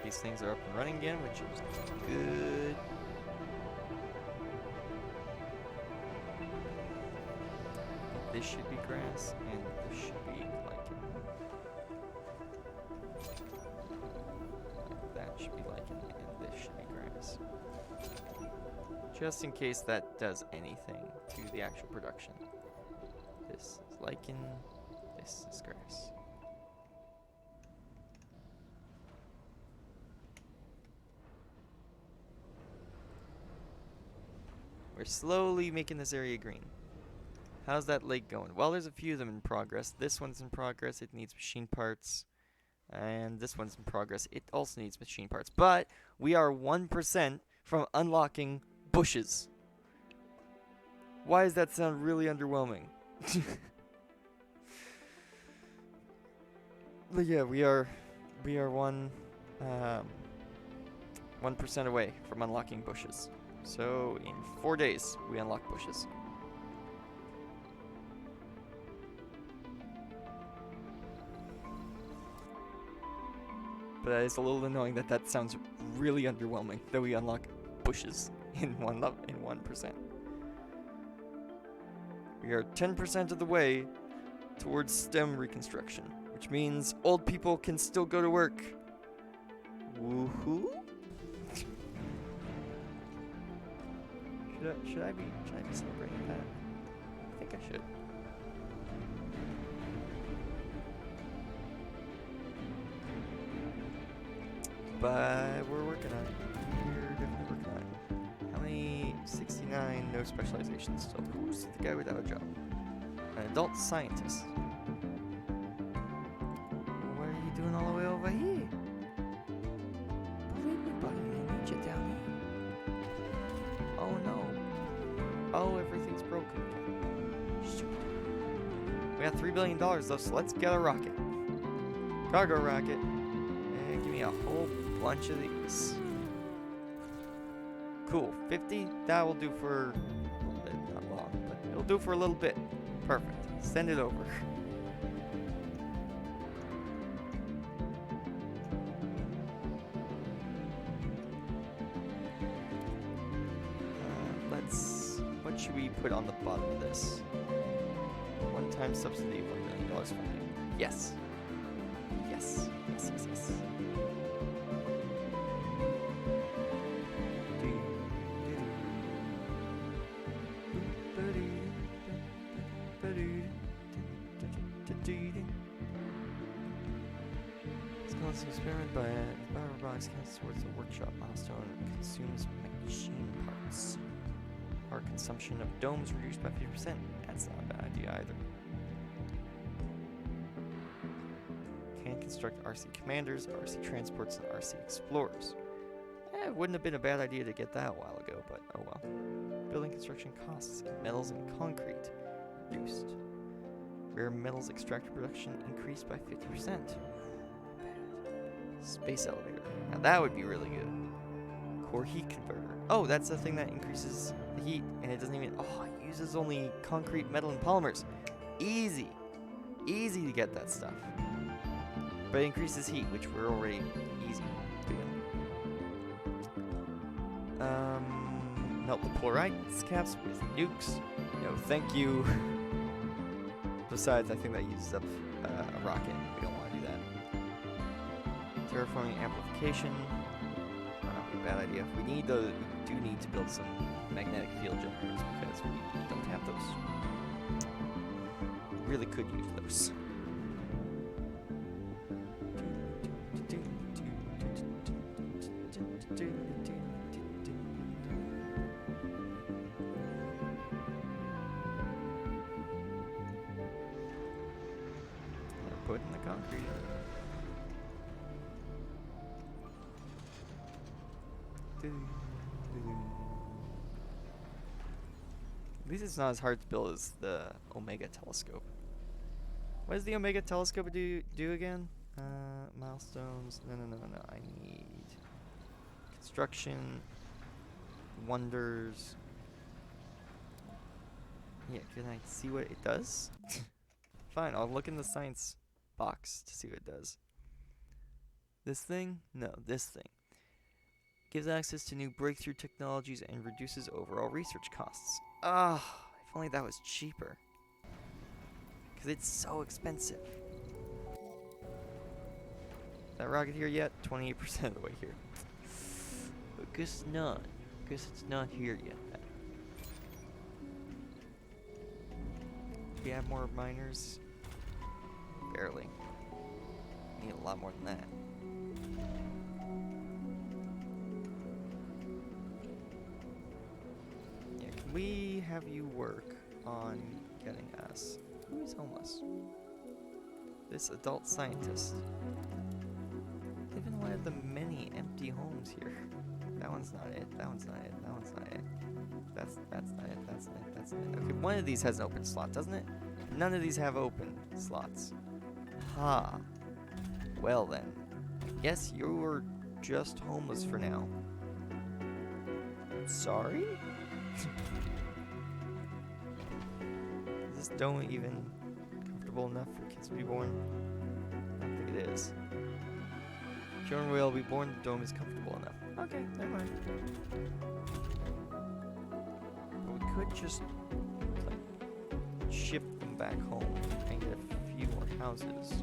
These things are up and running again, which is good. This should be grass, and this should be lichen. That should be lichen, and this should be grass. Just in case that does anything to the actual production. This is lichen, this is grass. We're slowly making this area green. How's that lake going? Well, there's a few of them in progress. This one's in progress. It needs machine parts. And this one's in progress. It also needs machine parts. But we are 1% from unlocking bushes. Why does that sound really underwhelming? But yeah, we are 1% away from unlocking bushes. So in 4 days, we unlock bushes. But it's a little annoying that sounds really underwhelming, that we unlock bushes in 1%. We are 10% of the way towards STEM reconstruction, which means old people can still go to work. Woohoo! Should I be celebrating that? I think I should. But we're working on it. We're definitely working on it. How many? 69, no specializations still. Who's the guy without a job? An adult scientist. What are you doing all the way over here? Believe me, buddy, I need you down here. Oh no. Oh, everything's broken again. Shoot. We got $3 billion though, so let's get a rocket. Cargo rocket. And give me a whole bunch of these. Cool. 50? That will do for a little bit. Not long, but it'll do for a little bit. Perfect. Send it over. What should we put on the bottom of this? One-time subsidy of $1 million funding. Yes. Yes. Yes, yes, yes. It's an experiment by Robotics counts towards a workshop milestone and consumes machine parts. Our consumption of domes reduced by 50%. That's not a bad idea either. Can construct RC commanders, RC transports, and RC explorers. It wouldn't have been a bad idea to get that a while ago, but oh well. Building construction costs in metals and concrete reduced. Rare metals extractor production increased by 50%. Space elevator. Now that would be really good. Core heat converter. Oh, that's the thing that increases the heat, and it doesn't even. Oh, it uses only concrete, metal, and polymers. Easy. Easy to get that stuff. But it increases heat, which we're already easy doing. Melt the polar ice caps with nukes. No, thank you. Besides, I think that uses up a rocket. We don't want to do that. Terraforming amplification. Might not be a bad idea. We need those. We do need to build some magnetic field generators because we don't have those. We really could use those. Put in the concrete. At least it's not as hard to build as the Omega telescope. What does the Omega telescope do again? Milestones. No. I need construction. Wonders. Yeah, can I see what it does? Fine, I'll look in the science box to see what it does. This thing? No, this thing. Gives access to new breakthrough technologies and reduces overall research costs. Ah, if only that was cheaper. Because it's so expensive. Is that rocket here yet? 28% of the way here. But guess it's not. Guess it's not here yet then. Do we have more miners? Barely. We need a lot more than that. Yeah, can we have you work on getting us. Who is homeless? This adult scientist. Live in one of the many empty homes here. That one's not it. That one's not it. That one's not it. That's not it. That's not it. That's not it. Okay, one of these has an open slot, doesn't it? None of these have open slots. Ha. Well then. Yes, you're just homeless for now. Sorry? Is this dome even comfortable enough for kids to be born? I don't think it is. Children will be born, the dome is comfortable enough. Okay, never mind. But we could just like ship them back home and get a few more houses so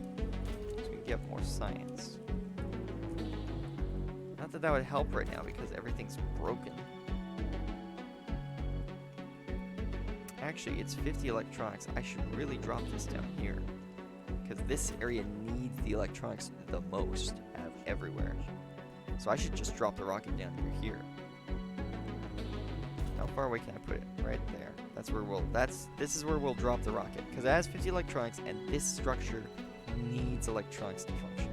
we can get more science. Not that that would help right now because everything's broken. Actually, it's 50 electronics. I should really drop this down here because this area needs the electronics the most out of everywhere. So I should just drop the rocket down here. How far away can I put it? Right there. That's where we'll. This is where we'll drop the rocket because it has 50 electronics, and this structure needs electronics to function.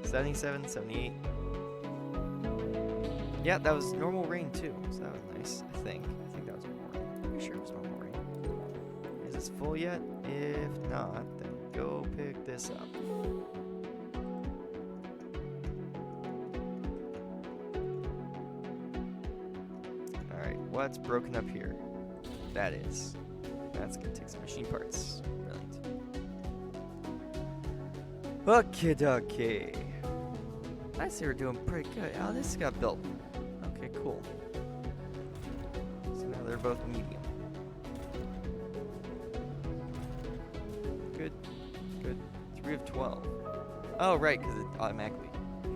77, 78. Yeah, that was normal rain too, so that was nice, I think. I think that was normal rain. Pretty sure it was normal rain. Is this full yet? If not, then go pick this up. Alright, what's broken up here? That's gonna take some machine parts. Brilliant. Okie dokie. I see we're doing pretty good. Oh, this got built. Okay, cool. So now they're both medium. Good. Good. 3 of 12. Oh, right, because it automatically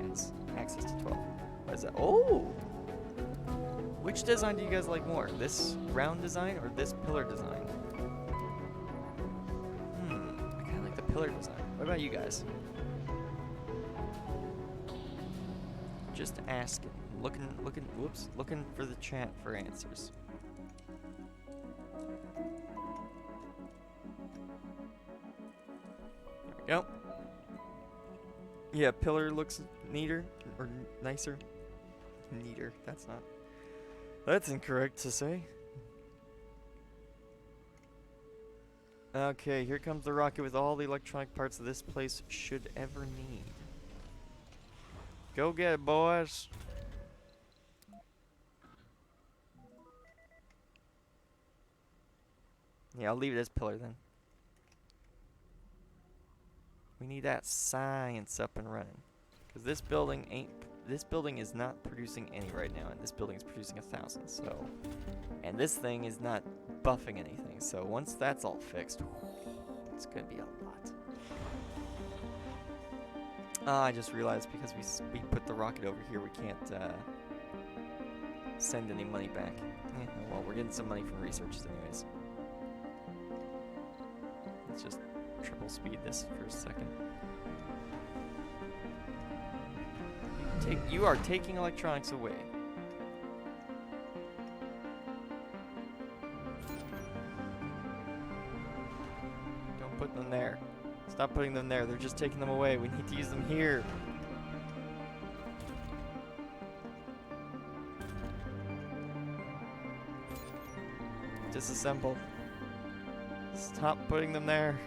has access to 12. What is that? Oh! Which design do you guys like more? This round design or this pillar design? I kind of like the pillar design. What about you guys? Just asking, looking for the chat for answers. There we go. Yeah, pillar looks neater or nicer. Neater. That's incorrect to say. Okay, here comes the rocket with all the electronic parts this place should ever need. Go get it, boys. Yeah, I'll leave it as pillar then. We need that science up and running. Because this building is not producing any right now, and this building is producing 1,000, so. And this thing is not buffing anything, so once that's all fixed, it's gonna be a lot. I just realized because we put the rocket over here, we can't send any money back. Well, we're getting some money from researchers anyways. Let's just triple speed this for a second. You are taking electronics away. Don't put them there. Stop putting them there. They're just taking them away. We need to use them here. Disassemble. Stop putting them there.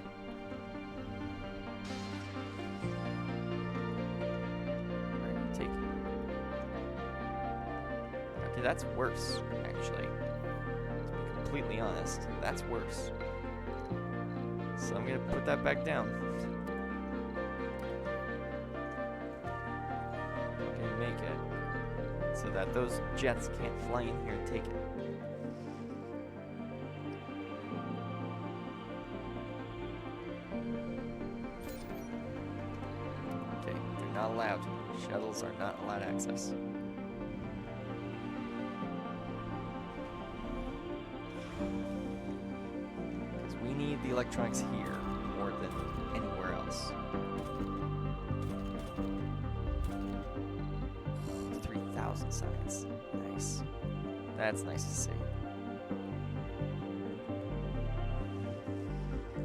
Where are you taking? Okay, that's worse, actually. To be completely honest, that's worse. So I'm gonna put that back down. Okay, make it so that those jets can't fly in here and take it. Okay, they're not allowed. Shuttles are not allowed access. We need the electronics here more than anywhere else. 1,000 science. Nice. That's nice to see.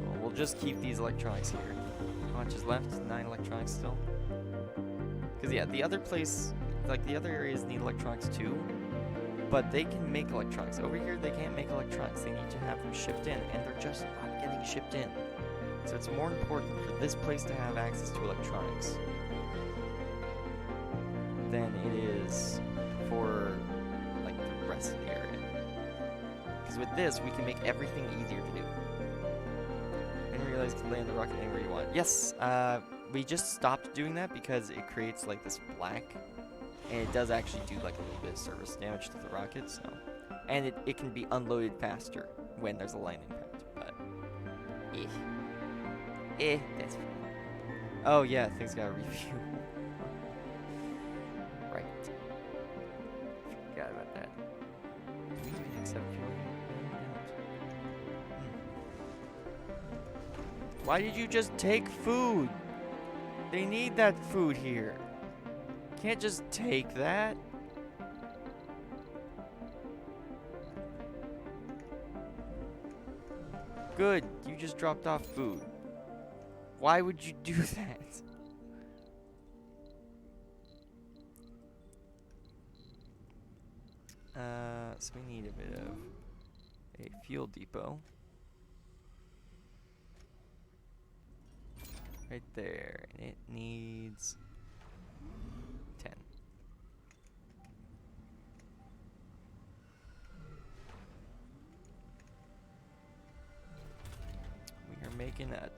Well, we'll just keep these electronics here. How much is left? 9 electronics still. Because, yeah, the other place, like, the other areas need electronics too. But they can make electronics. Over here, they can't make electronics. They need to have them shipped in, and they're just not getting shipped in. So it's more important for this place to have access to electronics than it is for, like, the rest of the area. Because with this, we can make everything easier to do. And realize you can land the rocket anywhere you want. Yes, we just stopped doing that because it creates, like, this black. And it does actually do, like, a little bit of service damage to the rocket, so. And it can be unloaded faster when there's a lightning pad, but. That's fine. Oh, yeah, things got a review. Right. Forgot about that. Do we even accept fuel? Why did you just take food? They need that food here. Can't just take that. Good, you just dropped off food. Why would you do that? So we need a bit of a fuel depot. Right there, and it needs 10. We are making a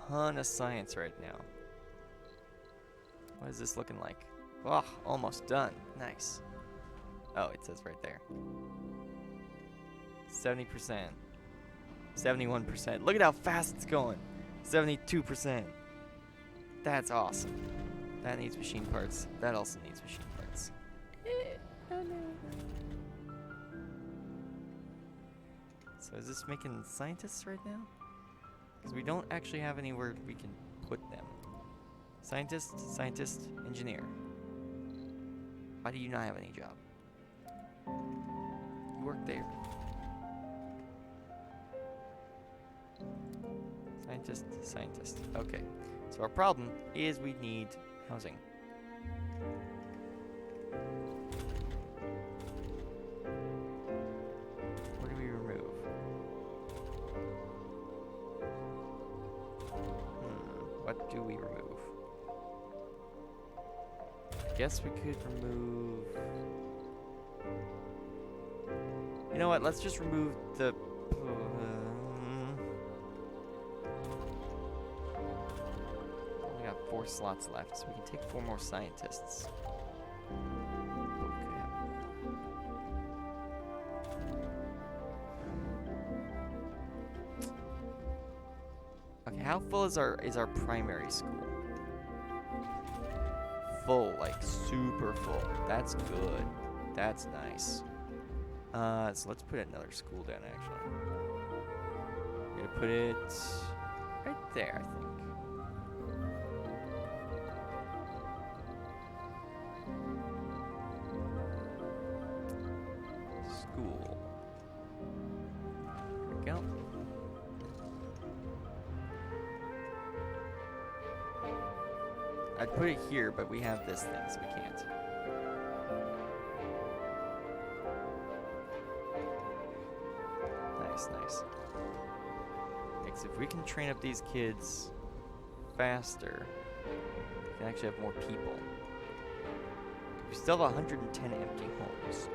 ton of science right now. What is this looking like? Oh, almost done. Nice. Oh, it says right there. 70%. 71%. Look at how fast it's going. 72%. That's awesome. That needs machine parts. That also needs machine parts. Oh no. So is this making scientists right now? Because we don't actually have anywhere we can put them. Scientist, engineer. Why do you not have any job? You work there. Scientist. Okay. So our problem is we need housing. What do we remove? What do we remove? I guess we could remove... You know what? Let's just remove the... only got 4 slots left, so we can take 4 more scientists. Okay, how full is our primary school? Full, like super full. That's good. That's nice. So let's put another school down, actually. We're gonna put it right there, I think. School. There we go. I'd put it here, but we have this thing, so we can't. Nice. Because if we can train up these kids faster, we can actually have more people. We still have 110 empty homes.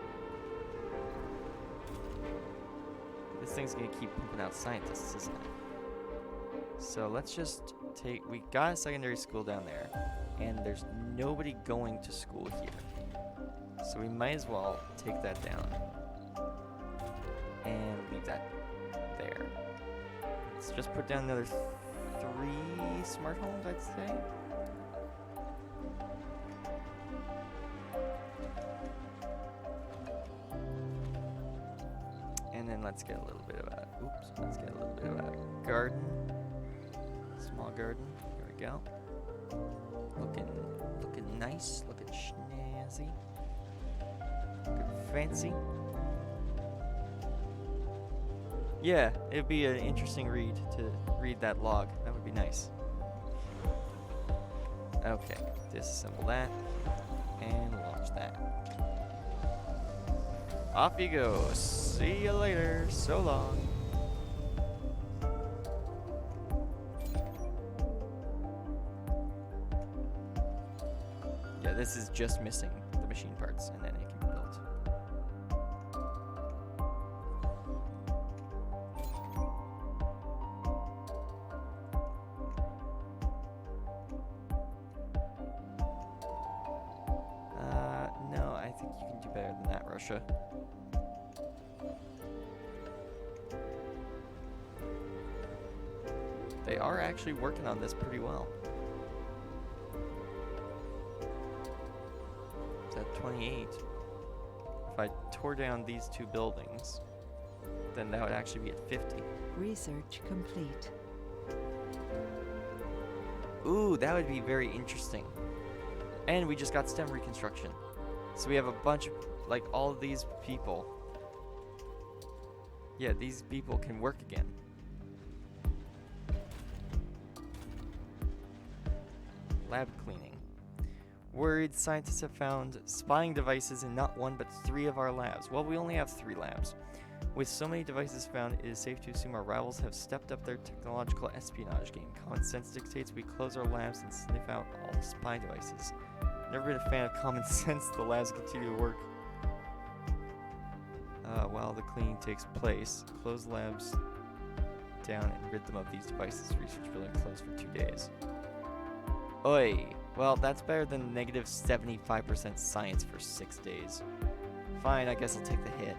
This thing's gonna keep pumping out scientists, isn't it? So let's just take... We got a secondary school down there, and there's nobody going to school here. So we might as well take that down and leave that there. Let's just put down another 3 smart homes, I'd say. And then let's get a little bit of a... let's get a little bit of a garden. Small garden. There we go. Looking nice. Looking snazzy. fancy. Yeah, it'd be an interesting read to read that log. That would be nice. Okay, disassemble that and launch that. Off you go. See you later. So long. Yeah, this is just missing the machine parts, and then it can be built. No, I think you can do better than that, Russia. They are actually working on this pretty well. It's at 28. If I tore down these two buildings, then that would actually be at 50. Research complete. Ooh, that would be very interesting. And we just got STEM reconstruction. So we have a bunch of, like, all of these people. Yeah, these people can work again. Lab cleaning. Worried scientists have found spying devices in not one but 3 of our labs. Well, we only have 3 labs. With so many devices found, it is safe to assume our rivals have stepped up their technological espionage game. Common sense dictates we close our labs and sniff out all the spy devices. Never been a fan of common sense. The labs continue to work. While the cleaning takes place, close labs down and rid them of these devices. Research building closed for 2 days. Oi! Well, that's better than negative 75% science for 6 days. Fine, I guess I'll take the hit.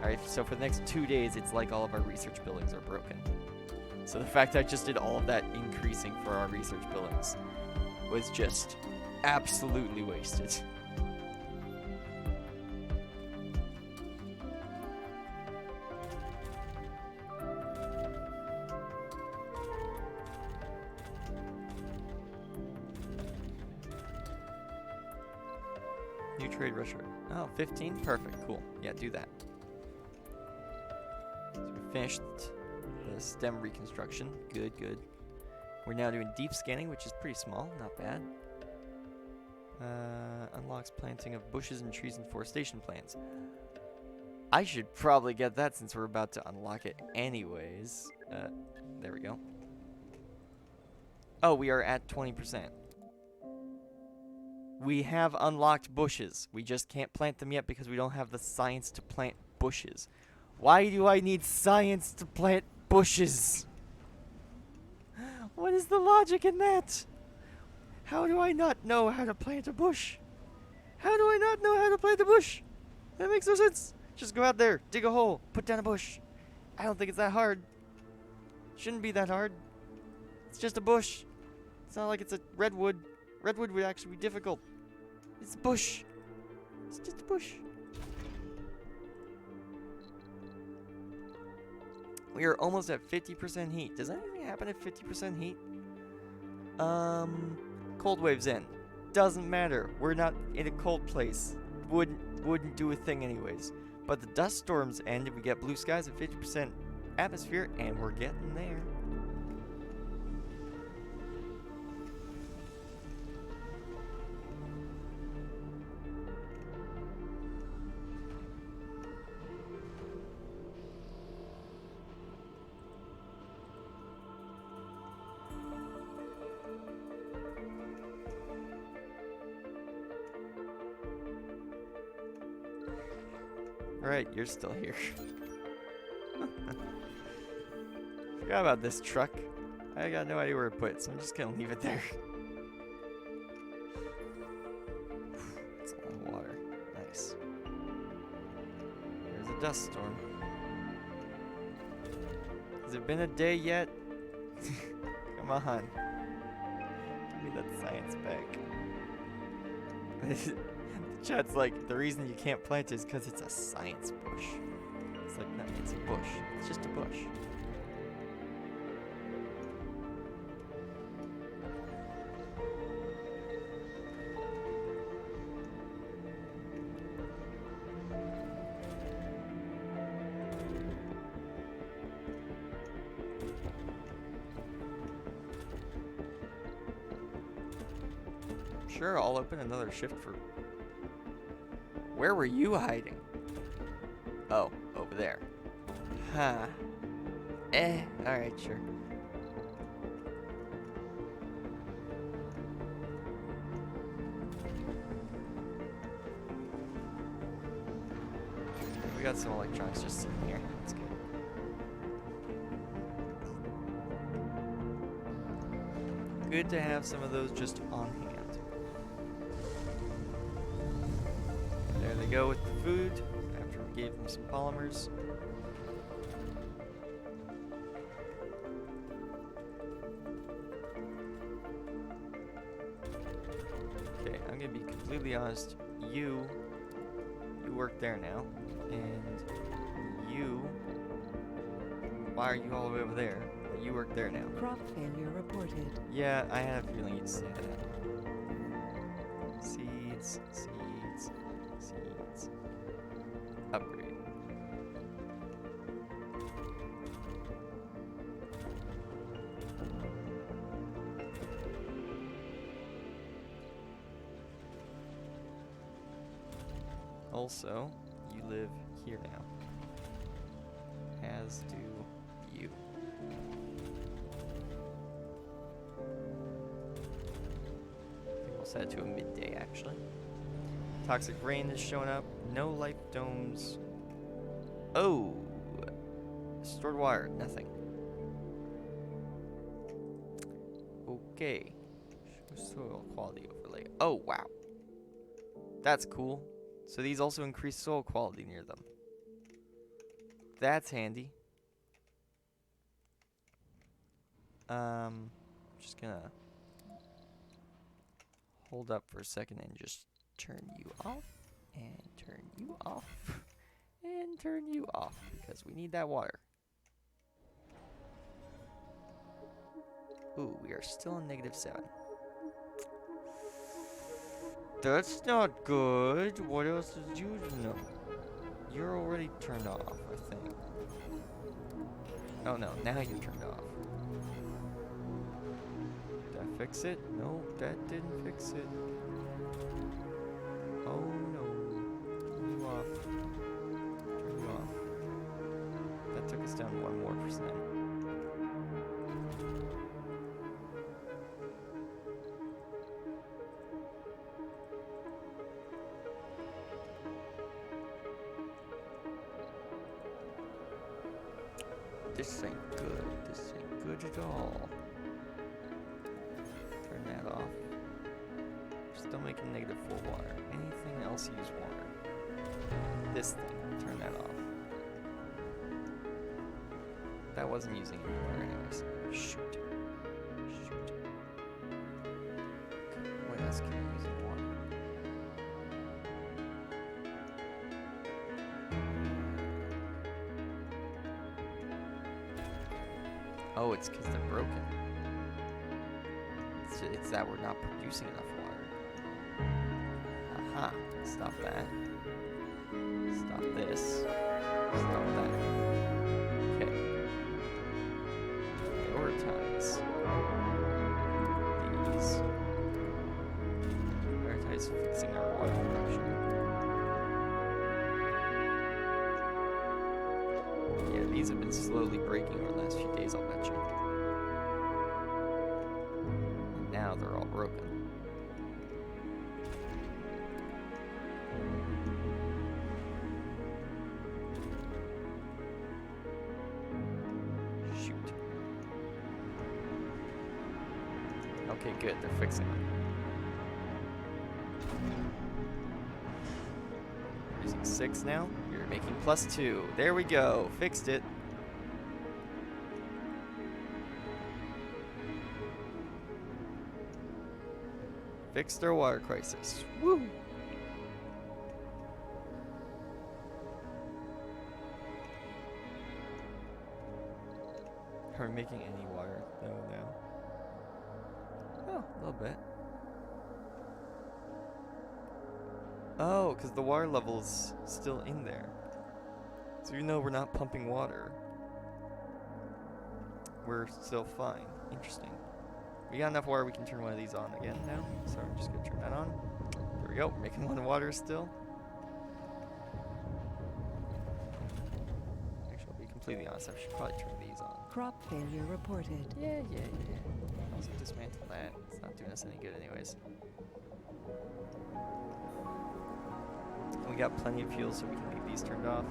Alright, so for the next 2 days, it's like all of our research buildings are broken. So the fact that I just did all of that increasing for our research buildings was just absolutely wasted. New trade Russia. Oh, 15? Perfect. Cool. Yeah, do that. So we finished the STEM reconstruction. Good, good. We're now doing deep scanning, which is pretty small. Not bad. Unlocks planting of bushes and trees and forestation plans. I should probably get that since we're about to unlock it anyways. There we go. Oh, we are at 20%. We have unlocked bushes. We just can't plant them yet because we don't have the science to plant bushes. Why do I need science to plant bushes? What is the logic in that? How do I not know how to plant a bush? How do I not know how to plant a bush? That makes no sense. Just go out there, dig a hole, put down a bush. I don't think it's that hard. Shouldn't be that hard. It's just a bush. It's not like it's a redwood. Redwood would actually be difficult. It's a bush. It's just a bush. We are almost at 50% heat. Does anything happen at 50% heat? Cold waves end. Doesn't matter. We're not in a cold place. Wouldn't do a thing anyways. But the dust storms end if we get blue skies at 50% atmosphere, and we're getting there. Alright, you're still here. Forgot about this truck. I got no idea where to put it, so I'm just gonna leave it there. It's a lot of water. Nice. There's a dust storm. Has it been a day yet? Come on. Give me that science back. Chat's like, the reason you can't plant it is because it's a science bush. It's like, no, it's a bush. It's just a bush. Sure, I'll open another shift for... Where were you hiding? Oh, over there. Huh. Alright, sure. We got some electronics just sitting here. That's good. Good to have some of those just on hand. There they go with the food, after we gave them some polymers. Okay, I'm gonna be completely honest. You work there now, and you... Why are you all the way over there? You work there now. Crop failure reported. Yeah, I had a feeling you'd say that. Seeds, seeds, seeds. Upgrade. Also, you live here now. As do you. I think we'll set it to a midday, actually. Toxic rain is showing up. No life domes. Oh! Stored water. Nothing. Okay. Show soil quality overlay. Oh, wow. That's cool. So these also increase soil quality near them. That's handy. Just gonna hold up for a second and just turn you off, and turn you off, and turn you off, because we need that water. Ooh, we are still in -7. That's not good. What else did you know? You're already turned off, I think. Oh no, now you're turned off. Did I fix it? No, that didn't fix it. Oh no. Turn you off. Turn you off. That took us down 1 more %. This ain't good. This ain't good at all. Turn that off. We're still making -4 water. Anything else use water? This thing. Turn that off. That wasn't using any water anyways. Shoot. Shoot. Okay, what else can I use in water? Oh, it's because they're broken. It's that we're not producing enough water. Aha. Stop that. Stop this. Stop that. Okay. Prioritize these. Prioritize fixing our water production. Yeah, these have been slowly breaking over the last few days, I'll bet you. And now they're all broken. Shoot. Okay, good, they're fixing them. Using 6 now. You're making +2. There we go. Fixed it. Fixed our water crisis. Woo! Are we making any water though now? Oh, a little bit. Oh, because the water level's still in there. So even though we're not pumping water, we're still fine. Interesting. We got enough water we can turn one of these on again now. So we're just gonna turn that on. There we go. Making one water still. Actually, I'll be completely honest. I should probably turn these on. Crop failure reported. Yeah. Also dismantle that. It's not doing us any good anyways. We got plenty of fuel so we can leave these turned off.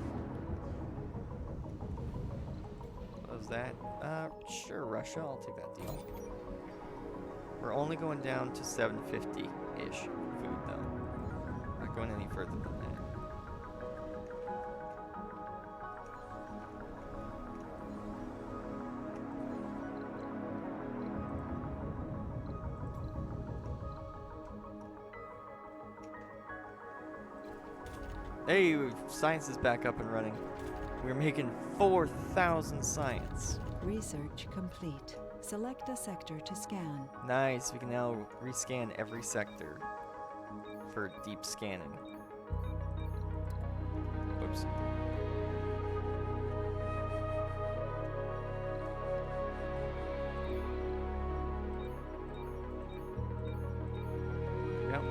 What was that? Sure, Russia. I'll take that deal. We're only going down to 750-ish food, though. Not going any further than that. Hey, science is back up and running. We're making 4,000 science. Research complete. Select a sector to scan. Nice, we can now rescan every sector for deep scanning. Oops. Yep.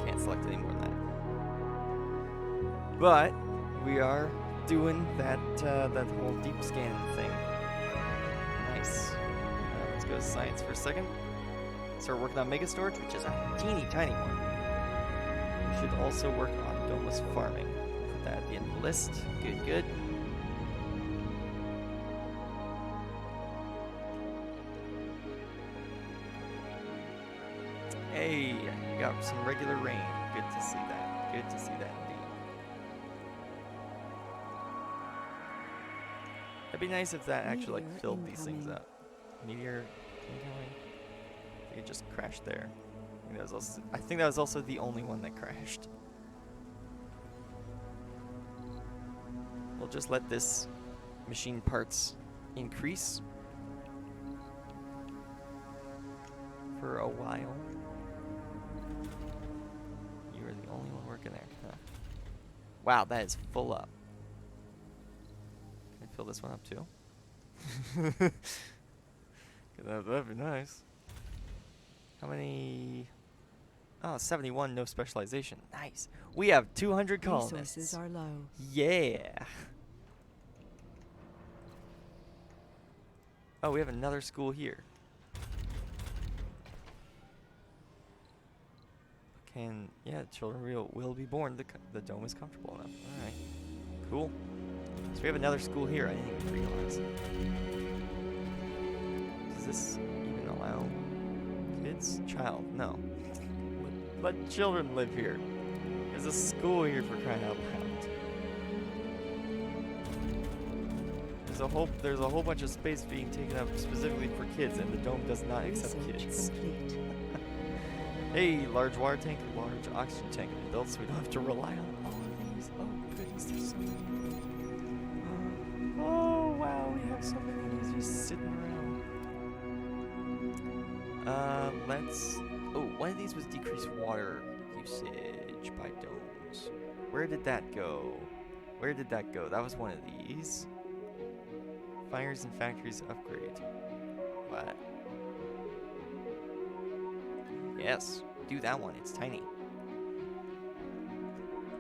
Can't select any more than that. But we are doing that that whole deep scan thing. Nice. Let's go to science for a second. Start working on mega storage, which is a teeny tiny one. We should also work on domeless farming. Put that at the end of the list. Good. Hey, we got some regular rain. Good to see that. Good to see that indeed. It'd be nice if that actually like filled these things up. Meteor incoming. I think it just crashed there. I think that was also the only one that crashed. We'll just let this machine parts increase for a while. You are the only one working there. Huh. Wow, that is full up. Can I fill this one up too? That'd be nice. How many? Oh, 71, no specialization. Nice. We have 200 colonists. Resources are low. Yeah. Oh, we have another school here. Yeah, children will be born. The dome is comfortable enough. All right. Cool. So we have another school here. I didn't even realize. Does this even allow kids? Child? No. Let children live here. There's a school here for crying out loud. There's a whole bunch of space being taken up specifically for kids, and the dome does not accept Research kids. complete. Hey, large water tank, large oxygen tank. Adults, we don't have to rely on all of these. Oh goodness, there's so many. Oh wow, we have so many of these just sitting around. One of these was decreased water usage by domes. Where did that go? That was one of these. Fires in factories upgrade. What? Yes, do that one. It's tiny.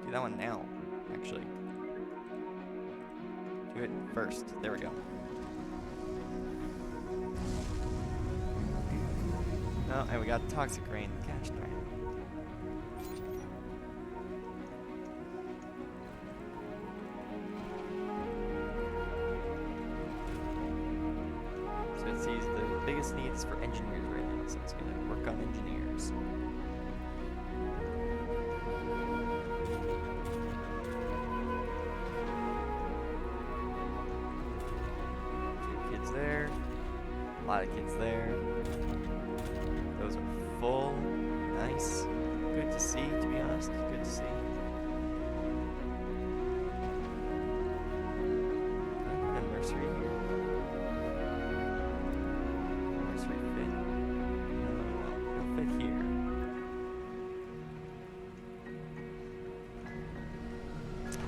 Do that one now, actually. Do it first. There we go. Oh, and we got toxic rain. Gosh darn. So it sees the biggest needs for engineers right now, so it's going to work on engineers. Few kids there. A lot of kids there. Those are full. Nice. Good to see, to be honest. Good to see. A nursery here. Nursery fit. No, fit here.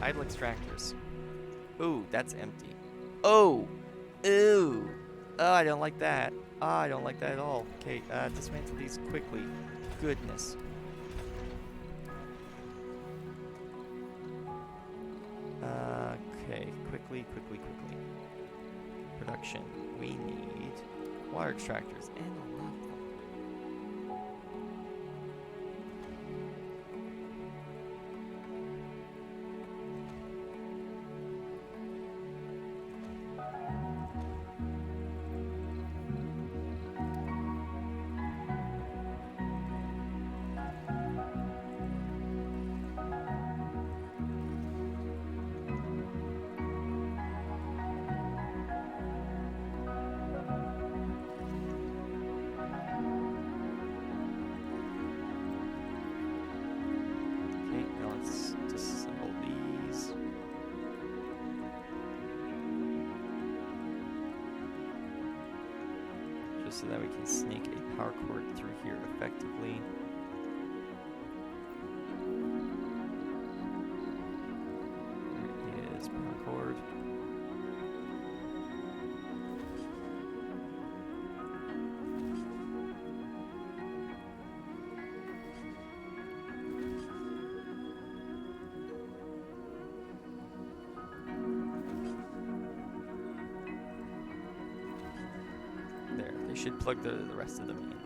Idle extractors. Ooh, that's empty. Oh! Ooh! Oh, I don't like that. I don't like that at all. Okay, dismantle these quickly. Goodness. Okay, quickly. Production. We need water extractors and a lot of them. Okay, now let's disassemble these. Just so that we can snake a power cord through here effectively. There is power cord. There, they should plug the rest of them in now.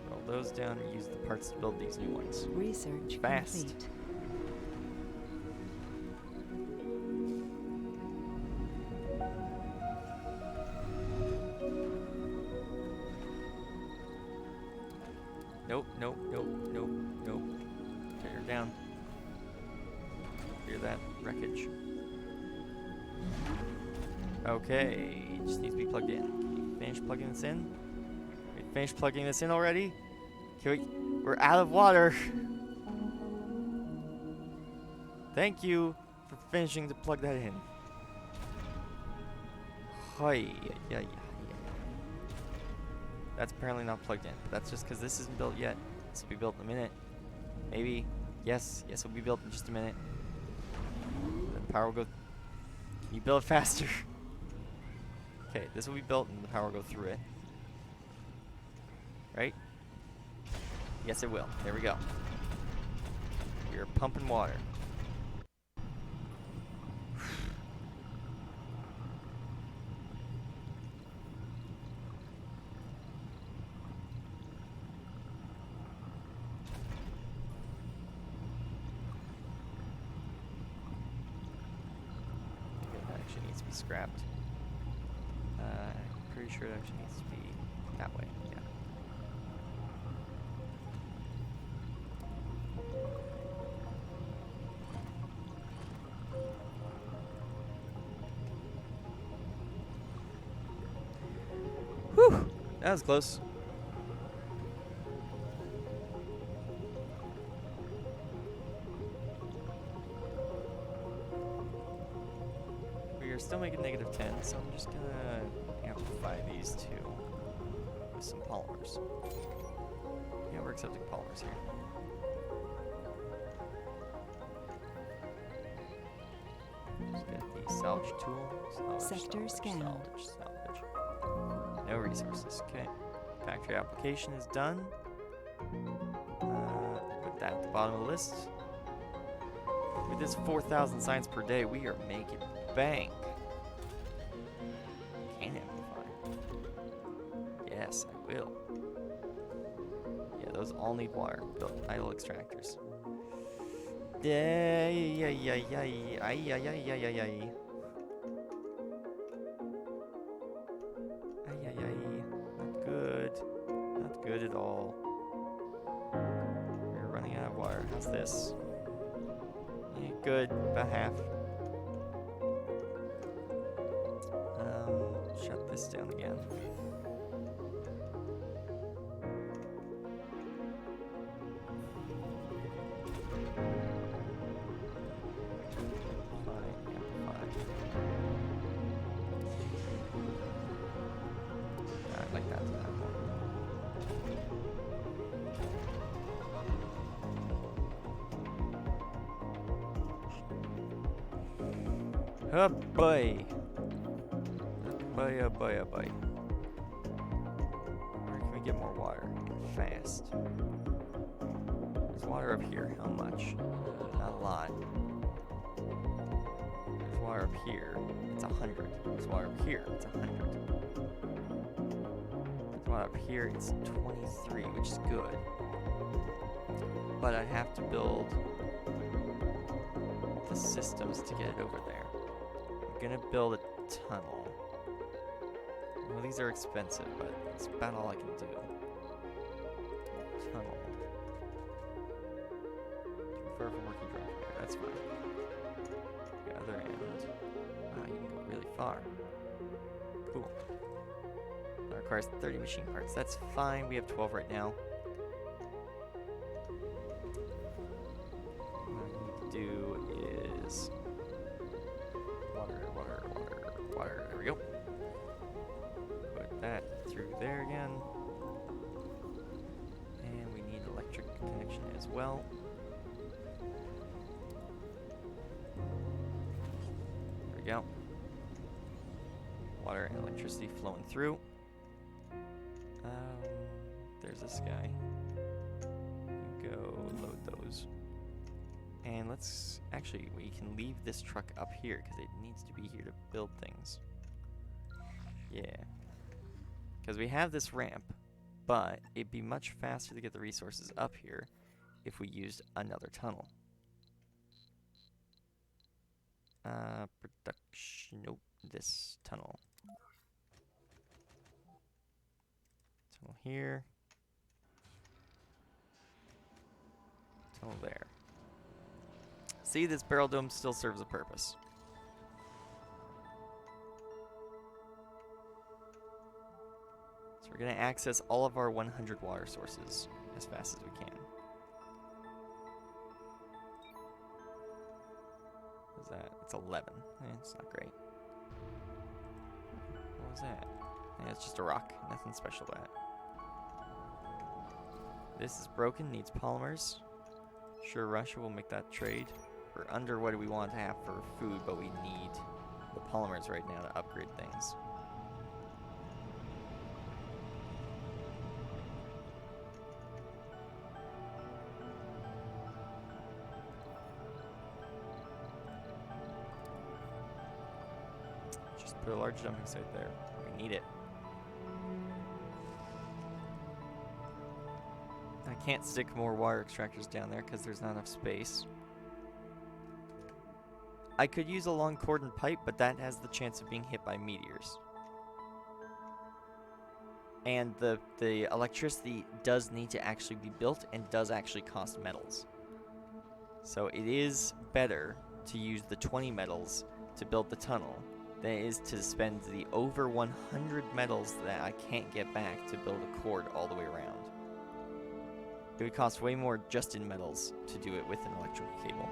Roll those down and use the parts to build these new ones. Research Fast. complete. Nope. Tear down. Clear that wreckage. Okay, it just needs to be plugged in. Can you finish plugging this in? We finished plugging this in already? We're out of water. Thank you for finishing to plug that in. Yeah. That's apparently not plugged in, but that's just because this isn't built yet. This will be built in a minute. Maybe. Yes, it'll be built in just a minute. Then the power will go. Can you build it faster? Okay, this will be built and the power will go through it. Right? Yes, it will. There we go. We are pumping water. That actually needs to be scrapped. I'm pretty sure it actually needs to be that way. Yeah. Whew! That was close. We are still making -10, so I'm just gonna amplify these two with some polymers. Yeah, we're accepting polymers here. Just get the salvage tool. Sector scanned. Salvage. No resources. Okay. Factory application is done. Put that at the bottom of the list. With this 4,000 signs per day, we are making bank. Can amplify. Yes, I will. Yeah, those all need water. Built idle extractors. Yeah. Not good. Not good at all. We're running out of water. How's this? Yeah, good. About half. Shut this down again. Oh boy. Oh boy, oh boy, oh boy. Where can we get more water? Fast. There's water up here. How much? Not a lot. There's water up here. It's 100. There's water up here. It's 100. There's water up here. It's 23, which is good. But I'd have to build the systems to get it over there. I'm gonna build a tunnel. Well, these are expensive, but it's about all I can do. Tunnel. Too far from working drive here. That's fine. The other end. Wow, you can go really far. Cool. That requires 30 machine parts. That's fine. We have 12 right now. What I need to do is water. There we go. Put that through there again. And we need electric connection as well. There we go. Water and electricity flowing through. There's this guy. Go load those. And let's actually, we can leave this truck up here because it needs to be here to build things. Yeah. Because we have this ramp, but it'd be much faster to get the resources up here if we used another tunnel. Production, nope, this tunnel. Tunnel here. Tunnel there. See, this barrel dome still serves a purpose. So we're going to access all of our 100 water sources as fast as we can. What is that? It's 11. It's not great. What was that? Yeah, it's just a rock. Nothing special to that. This is broken. Needs polymers. Sure, Russia will make that trade. We're under what we want to have for food, but we need the polymers right now to upgrade things. Just put a large dumping site there. We need it. I can't stick more water extractors down there because there's not enough space. I could use a long cordon pipe, but that has the chance of being hit by meteors. And the electricity does need to actually be built and does actually cost metals. So it is better to use the 20 metals to build the tunnel than it is to spend the over 100 metals that I can't get back to build a cord all the way around. It would cost way more just in metals to do it with an electrical cable.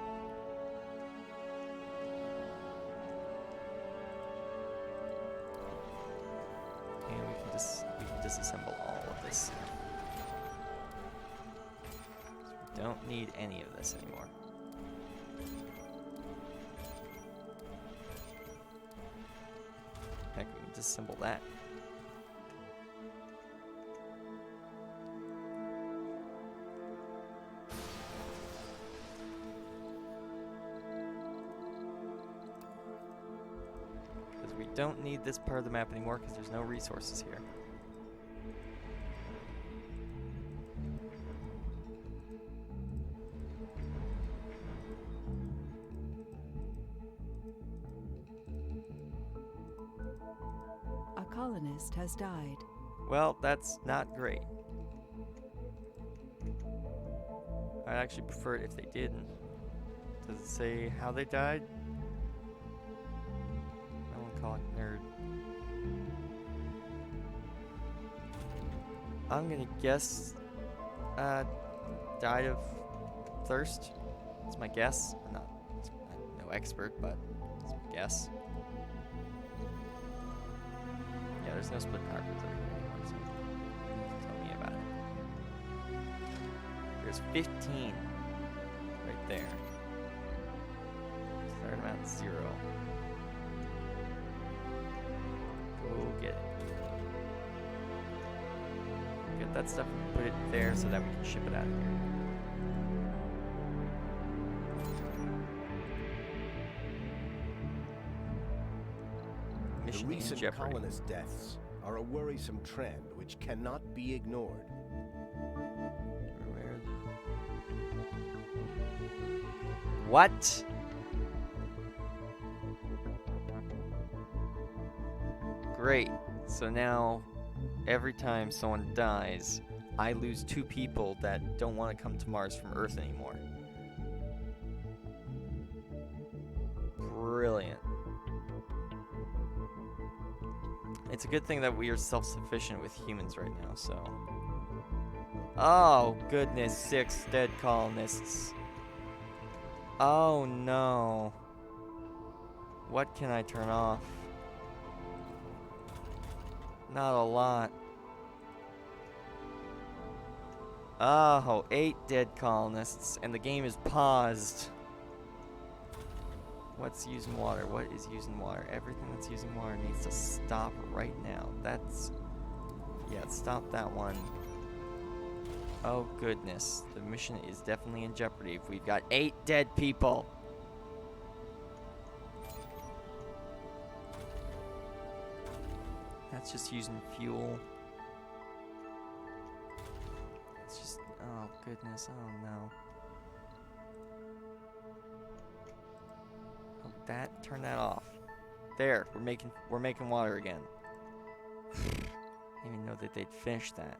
And we can disassemble all of this. So we don't need any of this anymore. Heck, we can disassemble that. We don't need this part of the map anymore because there's no resources here. A colonist has died. Well, that's not great. I'd actually prefer it if they didn't. Does it say how they died? Nerd. I'm gonna guess died of thirst. That's my guess. I'm no expert, but it's my guess. Yeah, there's no split power grids over here anymore, so tell me about it. There's 15 right there. Start them at 0. Go get it. Get that stuff and put it there so that we can ship it out of here. The Mission in recent jeopardy. colonist deaths are a worrisome trend which cannot be ignored. Where What? Great. So now, every time someone dies, I lose 2 people that don't want to come to Mars from Earth anymore. Brilliant. It's a good thing that we are self-sufficient with humans right now, so... Oh, goodness, 6 dead colonists. Oh, no. What can I turn off? Not a lot. Oh, 8 dead colonists, and the game is paused. What's using water? What is using water? Everything that's using water needs to stop right now. That's... Yeah, stop that one. Oh, goodness. The mission is definitely in jeopardy if we've got 8 dead people. That's just using fuel. It's just... Oh, goodness. Oh, no. Oh, that... Turn that off. There. We're making water again. I didn't even know that they'd finished that.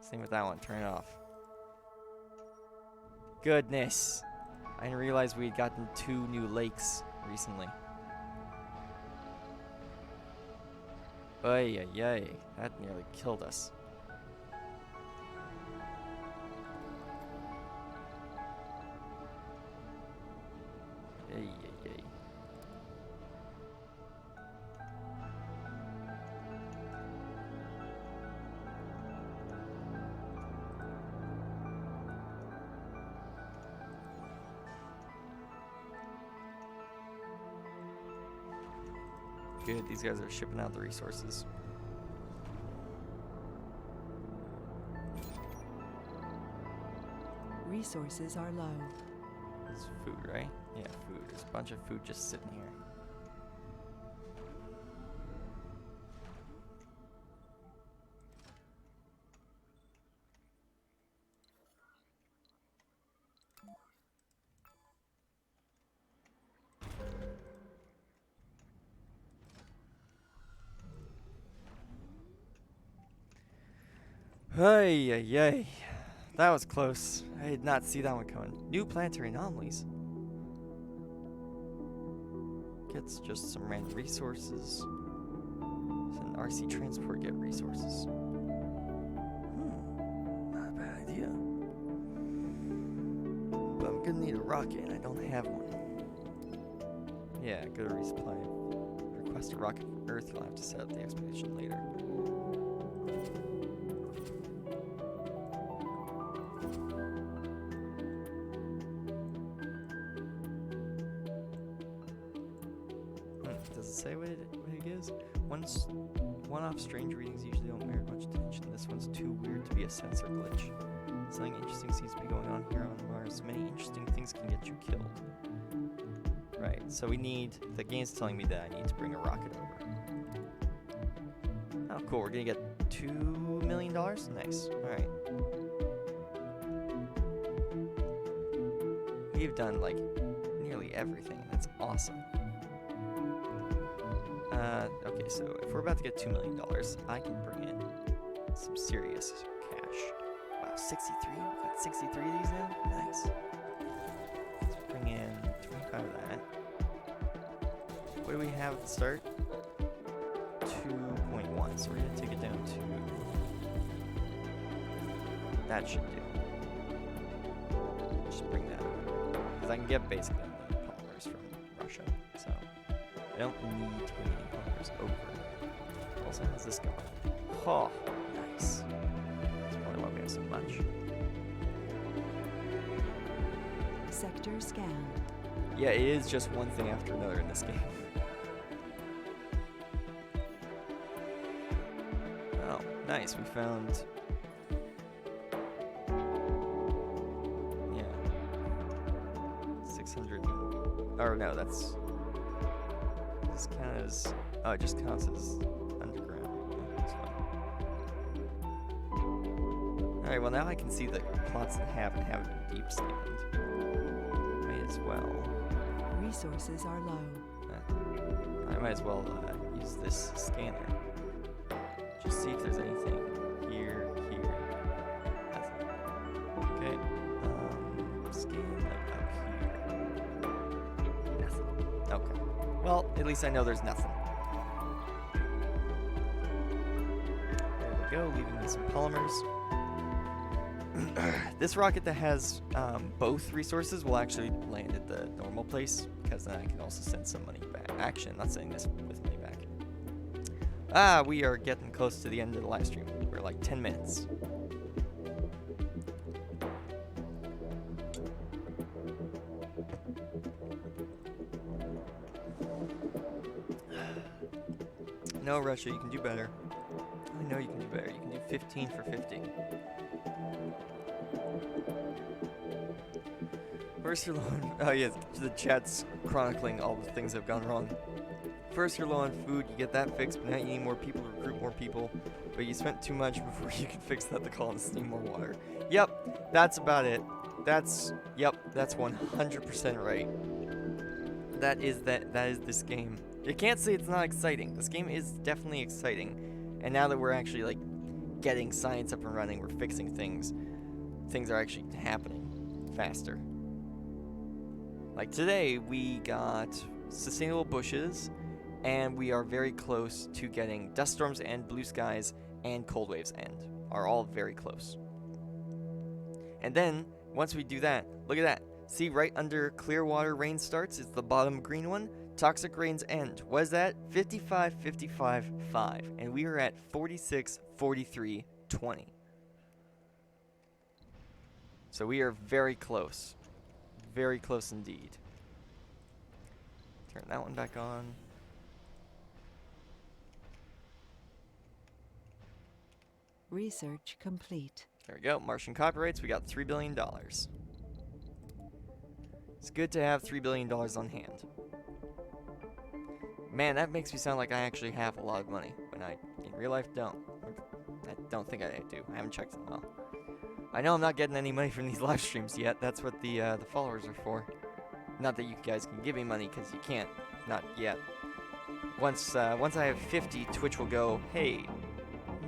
Same with that one. Turn it off. Goodness. I didn't realize we'd gotten 2 new lakes recently. Ay, ay, ay. That nearly killed us. Ay, ay, ay. Good, these guys are shipping out the resources. Resources are low. It's food, right? Yeah, food. There's a bunch of food just sitting here. Hey, ay, ay. That was close. I did not see that one coming. New planetary anomalies. Gets just some random resources. Send RC transport, get resources. Not a bad idea. But I'm gonna need a rocket, and I don't have one. Yeah, go to resupply. Request a rocket from Earth. You'll have to set up the expedition later. Does it say what it gives? One-off strange readings usually don't merit much attention. This one's too weird to be a sensor glitch. Something interesting seems to be going on here on Mars. Many interesting things can get you killed. Right, so we need... The game's telling me that I need to bring a rocket over. Oh, cool. We're gonna get $2 million? Nice. Alright. We've done, like, nearly everything. That's awesome. Okay, so if we're about to get $2 million, I can bring in some serious cash. Wow, 63? We've got 63 of these now? Nice. Let's bring in 25 of that. What do we have at the start? 2.1, so we're going to take it down to... That should do. Just bring that over. Because I can get basically polymers from Russia, so... I don't need to bring any polymers over. Also, how's this going? Oh, nice. That's probably why we have so much. Sector scan. Yeah, it is just one thing after another in this game. Nice, we found... Yeah. 600... Or no, that's... This counts as... Oh, it just counts as underground. Yeah, that's fine. Alright, well now I can see the plots that have deep sand. Might as well. Resources are low. I might as well use this scanner. Just see if there's anything here. Nothing. Okay. Scan like up here. Nothing. Okay. Well, at least I know there's nothing. There we go, leaving me some polymers. This rocket that has both resources will actually land at the normal place, because then I can also send some money back. Actually, I'm not sending this with money back. We are getting close to the end of the live stream. We're like 10 minutes. No, Russia, you can do better. I know you can do better. You can do 15 for 50. First, you're low on... Oh, yeah, the chat's chronicling all the things that have gone wrong. First, you're low on food, you get that fixed, but now you need more people to recruit more people. But you spent too much before you can fix that. The colonists need more water. Yep, that's about it. That's 100% right. That is this game. You can't say it's not exciting. This game is definitely exciting. And now that we're actually, like, getting science up and running, we're fixing things. Things are actually happening faster. Like today, we got sustainable bushes, and we are very close to getting dust storms and blue skies and cold waves end. Are all very close. And then, once we do that, look at that. See, right under clear water rain starts is the bottom green one. Toxic rains end. What is that? 55, 55, 5. And we are at 46, 43, 20. So we are very close. Very close indeed. Turn that one back on. Research complete. There we go. Martian copyrights. We got $3 billion. It's good to have $3 billion on hand. Man, that makes me sound like I actually have a lot of money, when I, in real life, don't. I don't think I do. I haven't checked in a while. I know I'm not getting any money from these live streams yet. That's what the followers are for. Not that you guys can give me money, because you can't. Not yet. Once I have 50, Twitch will go, hey,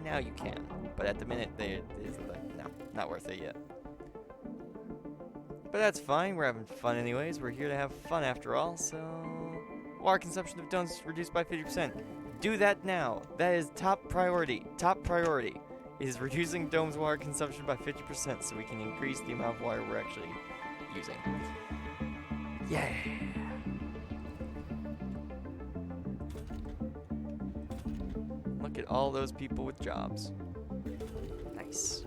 now you can. But at the minute, it's like, no, not worth it yet. But that's fine. We're having fun anyways. We're here to have fun after all, so... Water consumption of domes reduced by 50%. Do that now. That is top priority. Top priority is reducing dome's water consumption by 50% so we can increase the amount of water we're actually using. Yeah. Look at all those people with jobs. Nice.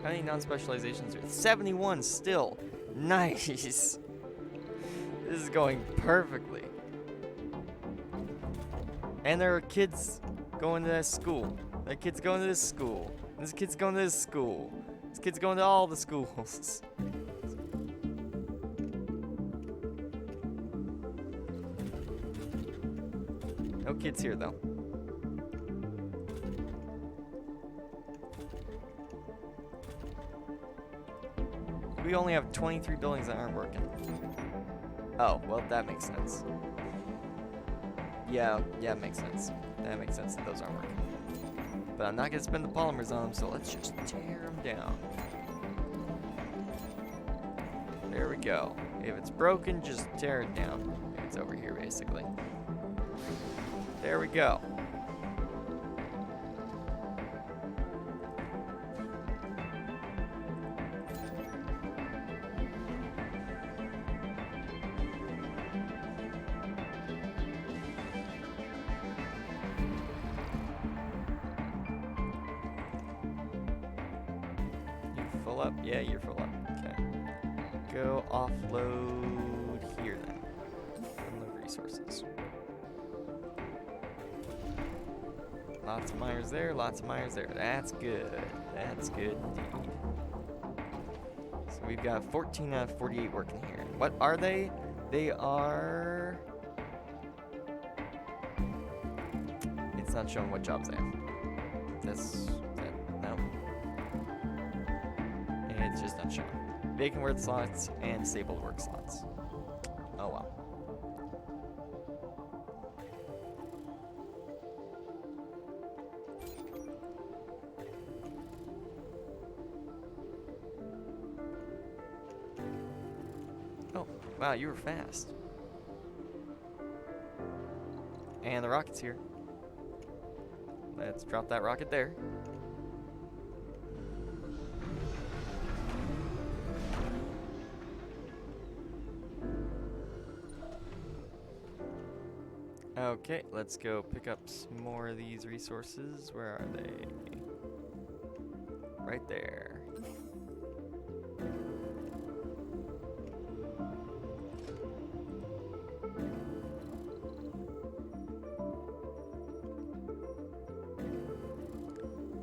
How many non-specializations are there? 71 still. Nice. This is going perfectly. And there are kids going to this school. There are kids going to this school. There's kids going to this school. There's kids going to all the schools. No kids here, though. We only have 23 buildings that aren't working. Oh, well, that makes sense. Yeah, it makes sense. That makes sense that those aren't working. But I'm not going to spend the polymers on them, so let's just tear them down. There we go. If it's broken, just tear it down. It's over here, basically. There we go. Up? Yeah, you're full up. Okay. Go offload here then. From the resources. Lots of miners there, lots of miners there. That's good. That's good indeed. So we've got 14 out of 48 working here. What are they? They are... It's not showing what jobs they have. No. It's just not showing. Vacant work slots and disabled work slots. Oh well. Oh, wow, you were fast. And the rocket's here. Let's drop that rocket there. Okay, let's go pick up some more of these resources. Where are they? Right there.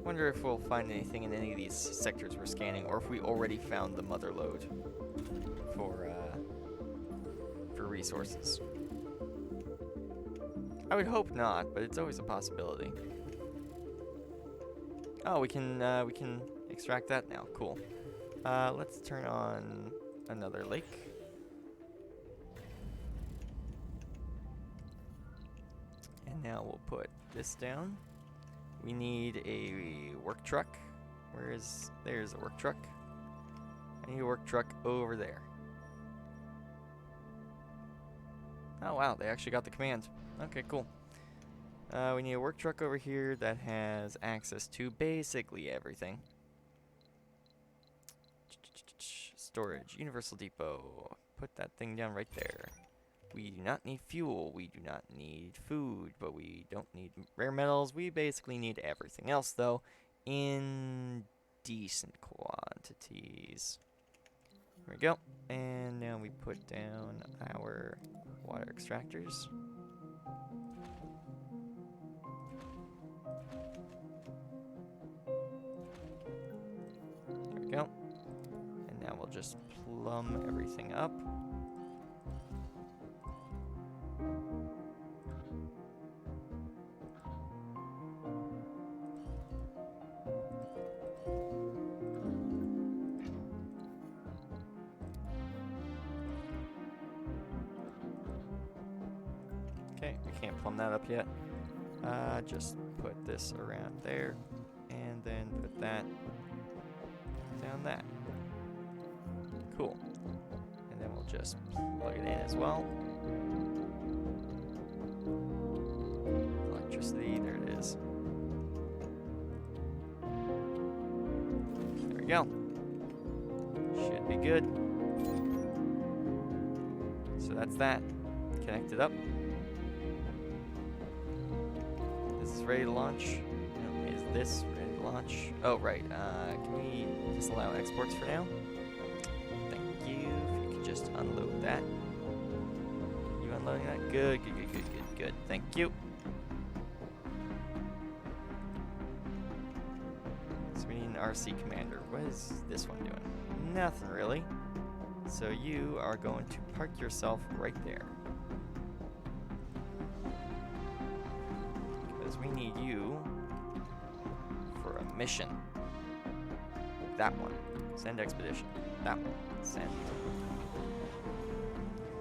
Wonder if we'll find anything in any of these sectors we're scanning, or if we already found the mother lode for resources. I would hope not, but it's always a possibility. Oh, we can extract that now. Cool. Let's turn on another lake. And now we'll put this down. We need a work truck. There's a work truck. I need a work truck over there. Oh wow, they actually got the command. Okay, cool. We need a work truck over here that has access to basically everything. Storage, Universal Depot. Put that thing down right there. We do not need fuel. We do not need food, but we don't need rare metals. We basically need everything else, though, in decent quantities. There we go. And now we put down our water extractors. There we go. And now we'll just plumb everything up. Okay, we can't plumb that up yet. Just put this around there, and then put that down that. Cool. And then we'll just plug it in as well. Electricity, there it is. There we go. Should be good. So that's that. Connected up. This is ready to launch. No, is this ready to launch? Oh, right. Can we disallow exports for now? Thank you. If you could just unload that. You unloading that? Good, good, good, good, good, good. Thank you. So we need an RC commander. What is this one doing? Nothing really. So you are going to park yourself right there. Because we need you for a mission. That one. Send expedition. That one. Send.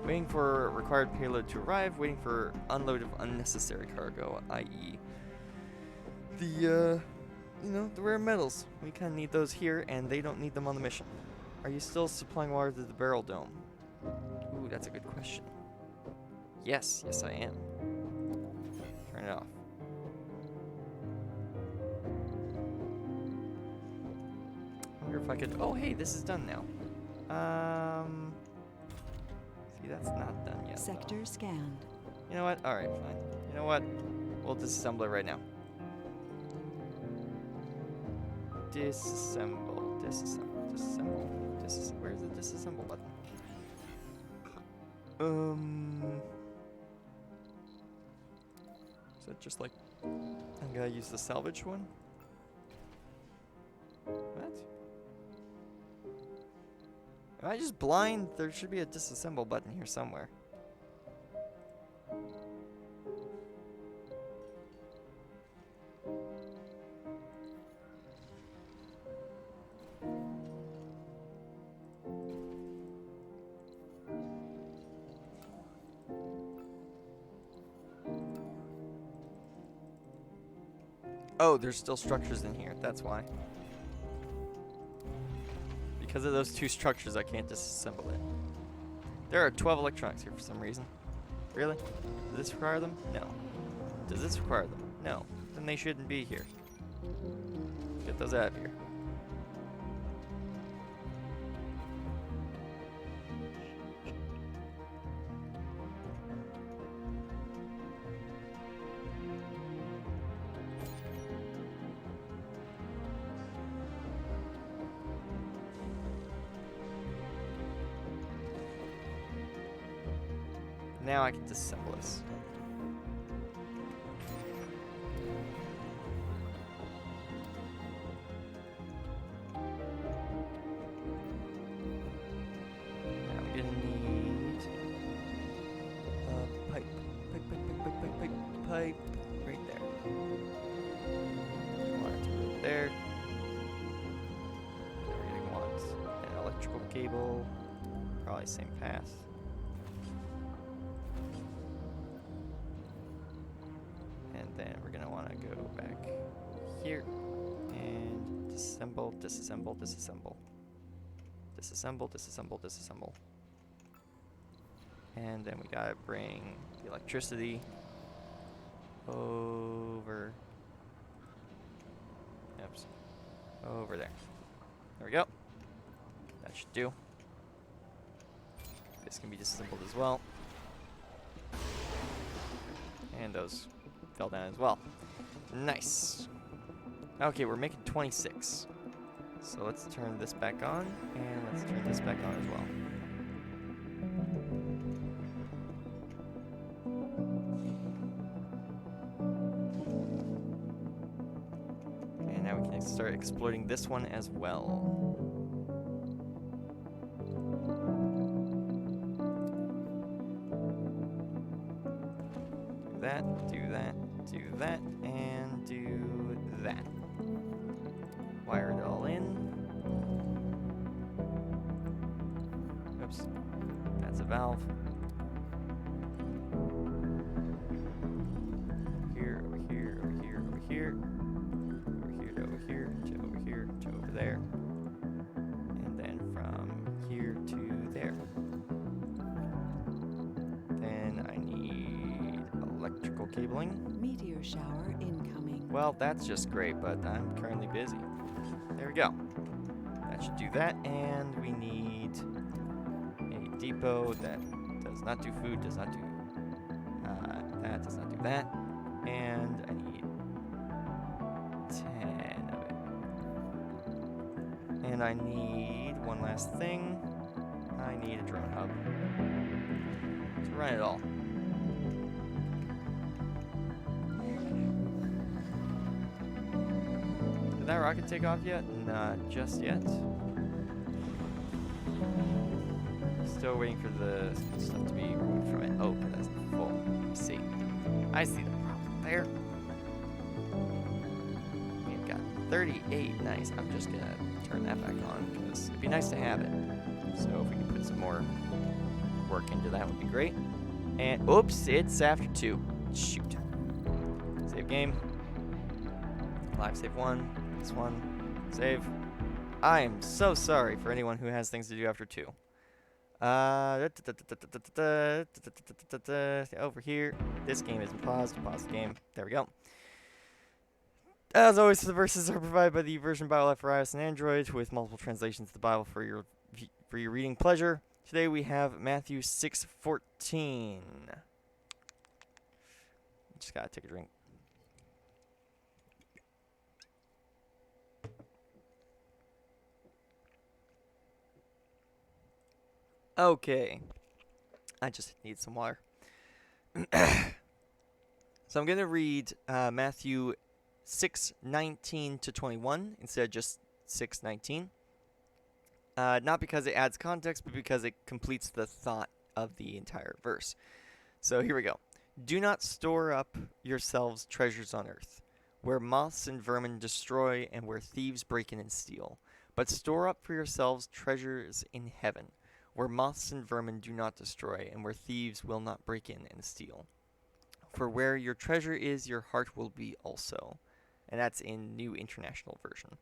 Waiting for required payload to arrive. Waiting for unload of unnecessary cargo, i.e. the, the rare metals. We kind of need those here, and they don't need them on the mission. Are you still supplying water to the barrel dome? Ooh, that's a good question. Yes, yes I am. Turn it off. I wonder if I could... Oh, hey, this is done now. See, that's not done yet. Sector though. scanned. You know what? Alright, fine. You know what? We'll disassemble it right now. Disassemble. Disassemble. Disassemble. Where's the disassemble button? Is that just like... Oh Gotta use the salvage one? What? Am I just blind? There should be a disassemble button here somewhere. Oh, there's still structures in here. That's why. Because of those two structures, I can't disassemble it. There are 12 electronics here for some reason. Really? Does this require them? No. Does this require them? No. Then they shouldn't be here. Get those out of here. Now I can disassemble this. Now I'm gonna need pipe. Pipe. Right there. Wire to right there. Then we're gonna want an electrical cable. Probably same path. Then we're gonna want to go back here and disassemble, disassemble, disassemble, disassemble, disassemble, disassemble. And then we gotta bring the electricity over. Oops. Over there. There we go. That should do. This can be disassembled as well. And those fell down as well. Nice. Okay, we're making 26. So let's turn this back on, and let's turn this back on as well. And now we can start exploiting this one as well. Do that, and do that. Wire it all in. Oops. That's a valve. Here, over here, over here, over here. Over here to over here, to over here, to over there. And then from here to there. Then I need electrical cabling. Meteor shower incoming. Well, that's just great, but I'm currently busy. There we go. That should do that, and we need a depot that does not do food, does not do that, does not do that, and I need 10 of it. And I need one last thing. I need a drone hub to run it all. Did that rocket take off yet? Not just yet. Still waiting for the stuff to be removed from it. Oh, that's full. I see. I see the problem there. We've got 38. Nice. I'm just gonna turn that back on because it'd be nice to have it. So if we can put some more work into that would be great. And oops, it's after 2. Shoot. Save game. Live save 1. This one. Save. I am so sorry for anyone who has things to do after 2. Over here. This game isn't paused. Pause the game. There we go. As always, the verses are provided by the version Bible for iOS and Android with multiple translations of the Bible for your reading pleasure. Today we have Matthew 6:14. Just gotta take a drink. Okay. I just need some water. So I'm going to read Matthew 6:19 to 21 instead of just 6:19. Not because it adds context, but because it completes the thought of the entire verse. So here we go. Do not store up yourselves treasures on earth, where moths and vermin destroy and where thieves break in and steal. But store up for yourselves treasures in heaven, where moths and vermin do not destroy and where thieves will not break in and steal. For where your treasure is, your heart will be also. And that's in New International Version.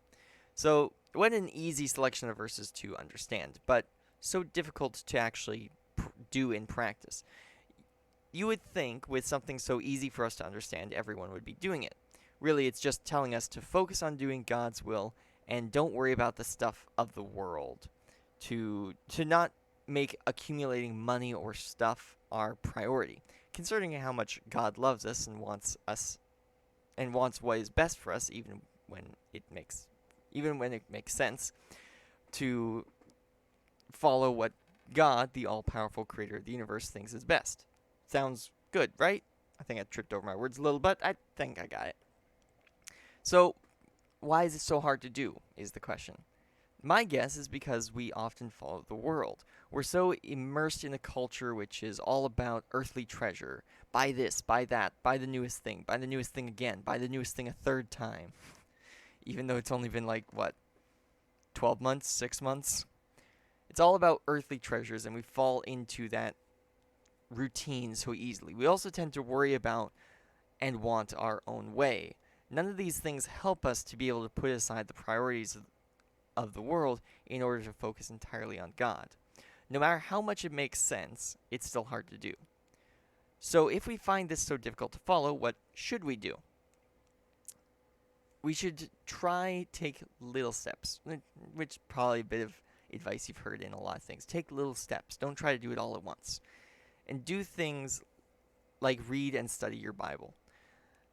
So, what an easy selection of verses to understand, but so difficult to actually do in practice. You would think with something so easy for us to understand, everyone would be doing it. Really, it's just telling us to focus on doing God's will and don't worry about the stuff of the world. To not make accumulating money or stuff our priority. Considering how much God loves us and wants what is best for us, even when it makes sense to follow what God, the all-powerful creator of the universe, thinks is best. Sounds good, right? I think I tripped over my words a little, but I think I got it. So, why is it so hard to do, is the question. My guess is because we often follow the world. We're so immersed in a culture which is all about earthly treasure. Buy this, buy that, buy the newest thing again, buy the newest thing a third time. Even though it's only been 12 months, 6 months? It's all about earthly treasures, and we fall into that routine so easily. We also tend to worry about and want our own way. None of these things help us to be able to put aside the priorities of the world in order to focus entirely on God. No matter how much it makes sense, it's still hard to do. So if we find this so difficult to follow, what should we do? We should take little steps, which is probably a bit of advice you've heard in a lot of things. Take little steps. Don't try to do it all at once. And do things like read and study your Bible.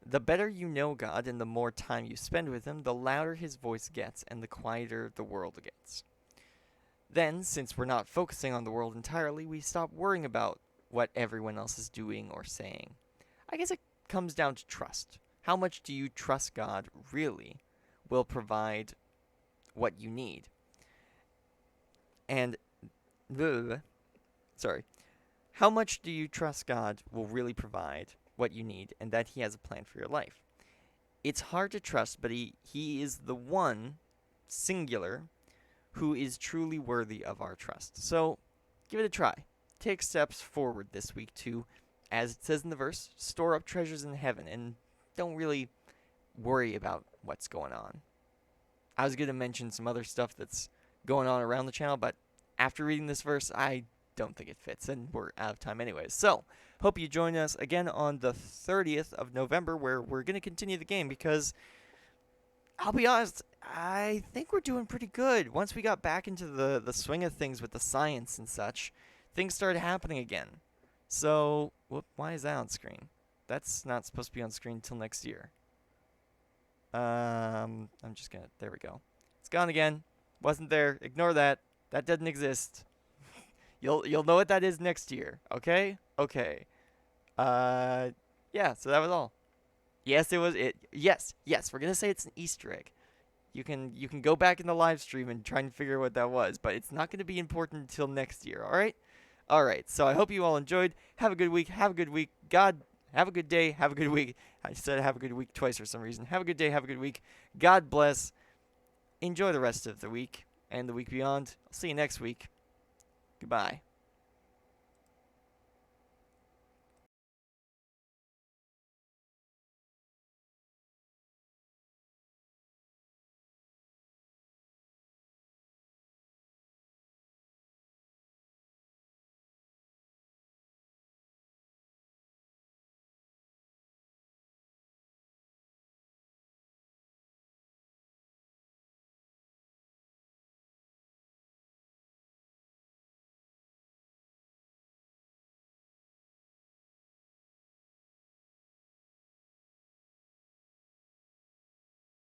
The better you know God and the more time you spend with Him, the louder His voice gets and the quieter the world gets. Then, since we're not focusing on the world entirely, we stop worrying about what everyone else is doing or saying. I guess it comes down to trust. How much do you trust God really will provide what you need? And, how much do you trust God will really provide what you need and that He has a plan for your life? It's hard to trust, but He is the one, singular, who is truly worthy of our trust. So, give it a try. Take steps forward this week to, as it says in the verse, store up treasures in heaven and don't really worry about what's going on. I was going to mention some other stuff that's going on around the channel, but after reading this verse, I don't think it fits, and we're out of time anyways. So, hope you join us again on the 30th of November, where we're going to continue the game, because I'll be honest, I think we're doing pretty good. Once we got back into the swing of things with the science and such, things started happening again. So, why is that on screen? That's not supposed to be on screen until next year. I'm just gonna, there we go. It's gone again. Wasn't there. Ignore that. That doesn't exist. You'll know what that is next year, okay? Okay. Yeah, so that was all. Yes, it was it. Yes, we're gonna say it's an Easter egg. You can go back in the live stream and try and figure out what that was, but it's not gonna be important until next year, alright? Alright, so I hope you all enjoyed. Have a good week, have a good week. God, have a good day, have a good week. I said have a good week twice for some reason. Have a good day, have a good week. God bless. Enjoy the rest of the week and the week beyond. I'll see you next week. Goodbye.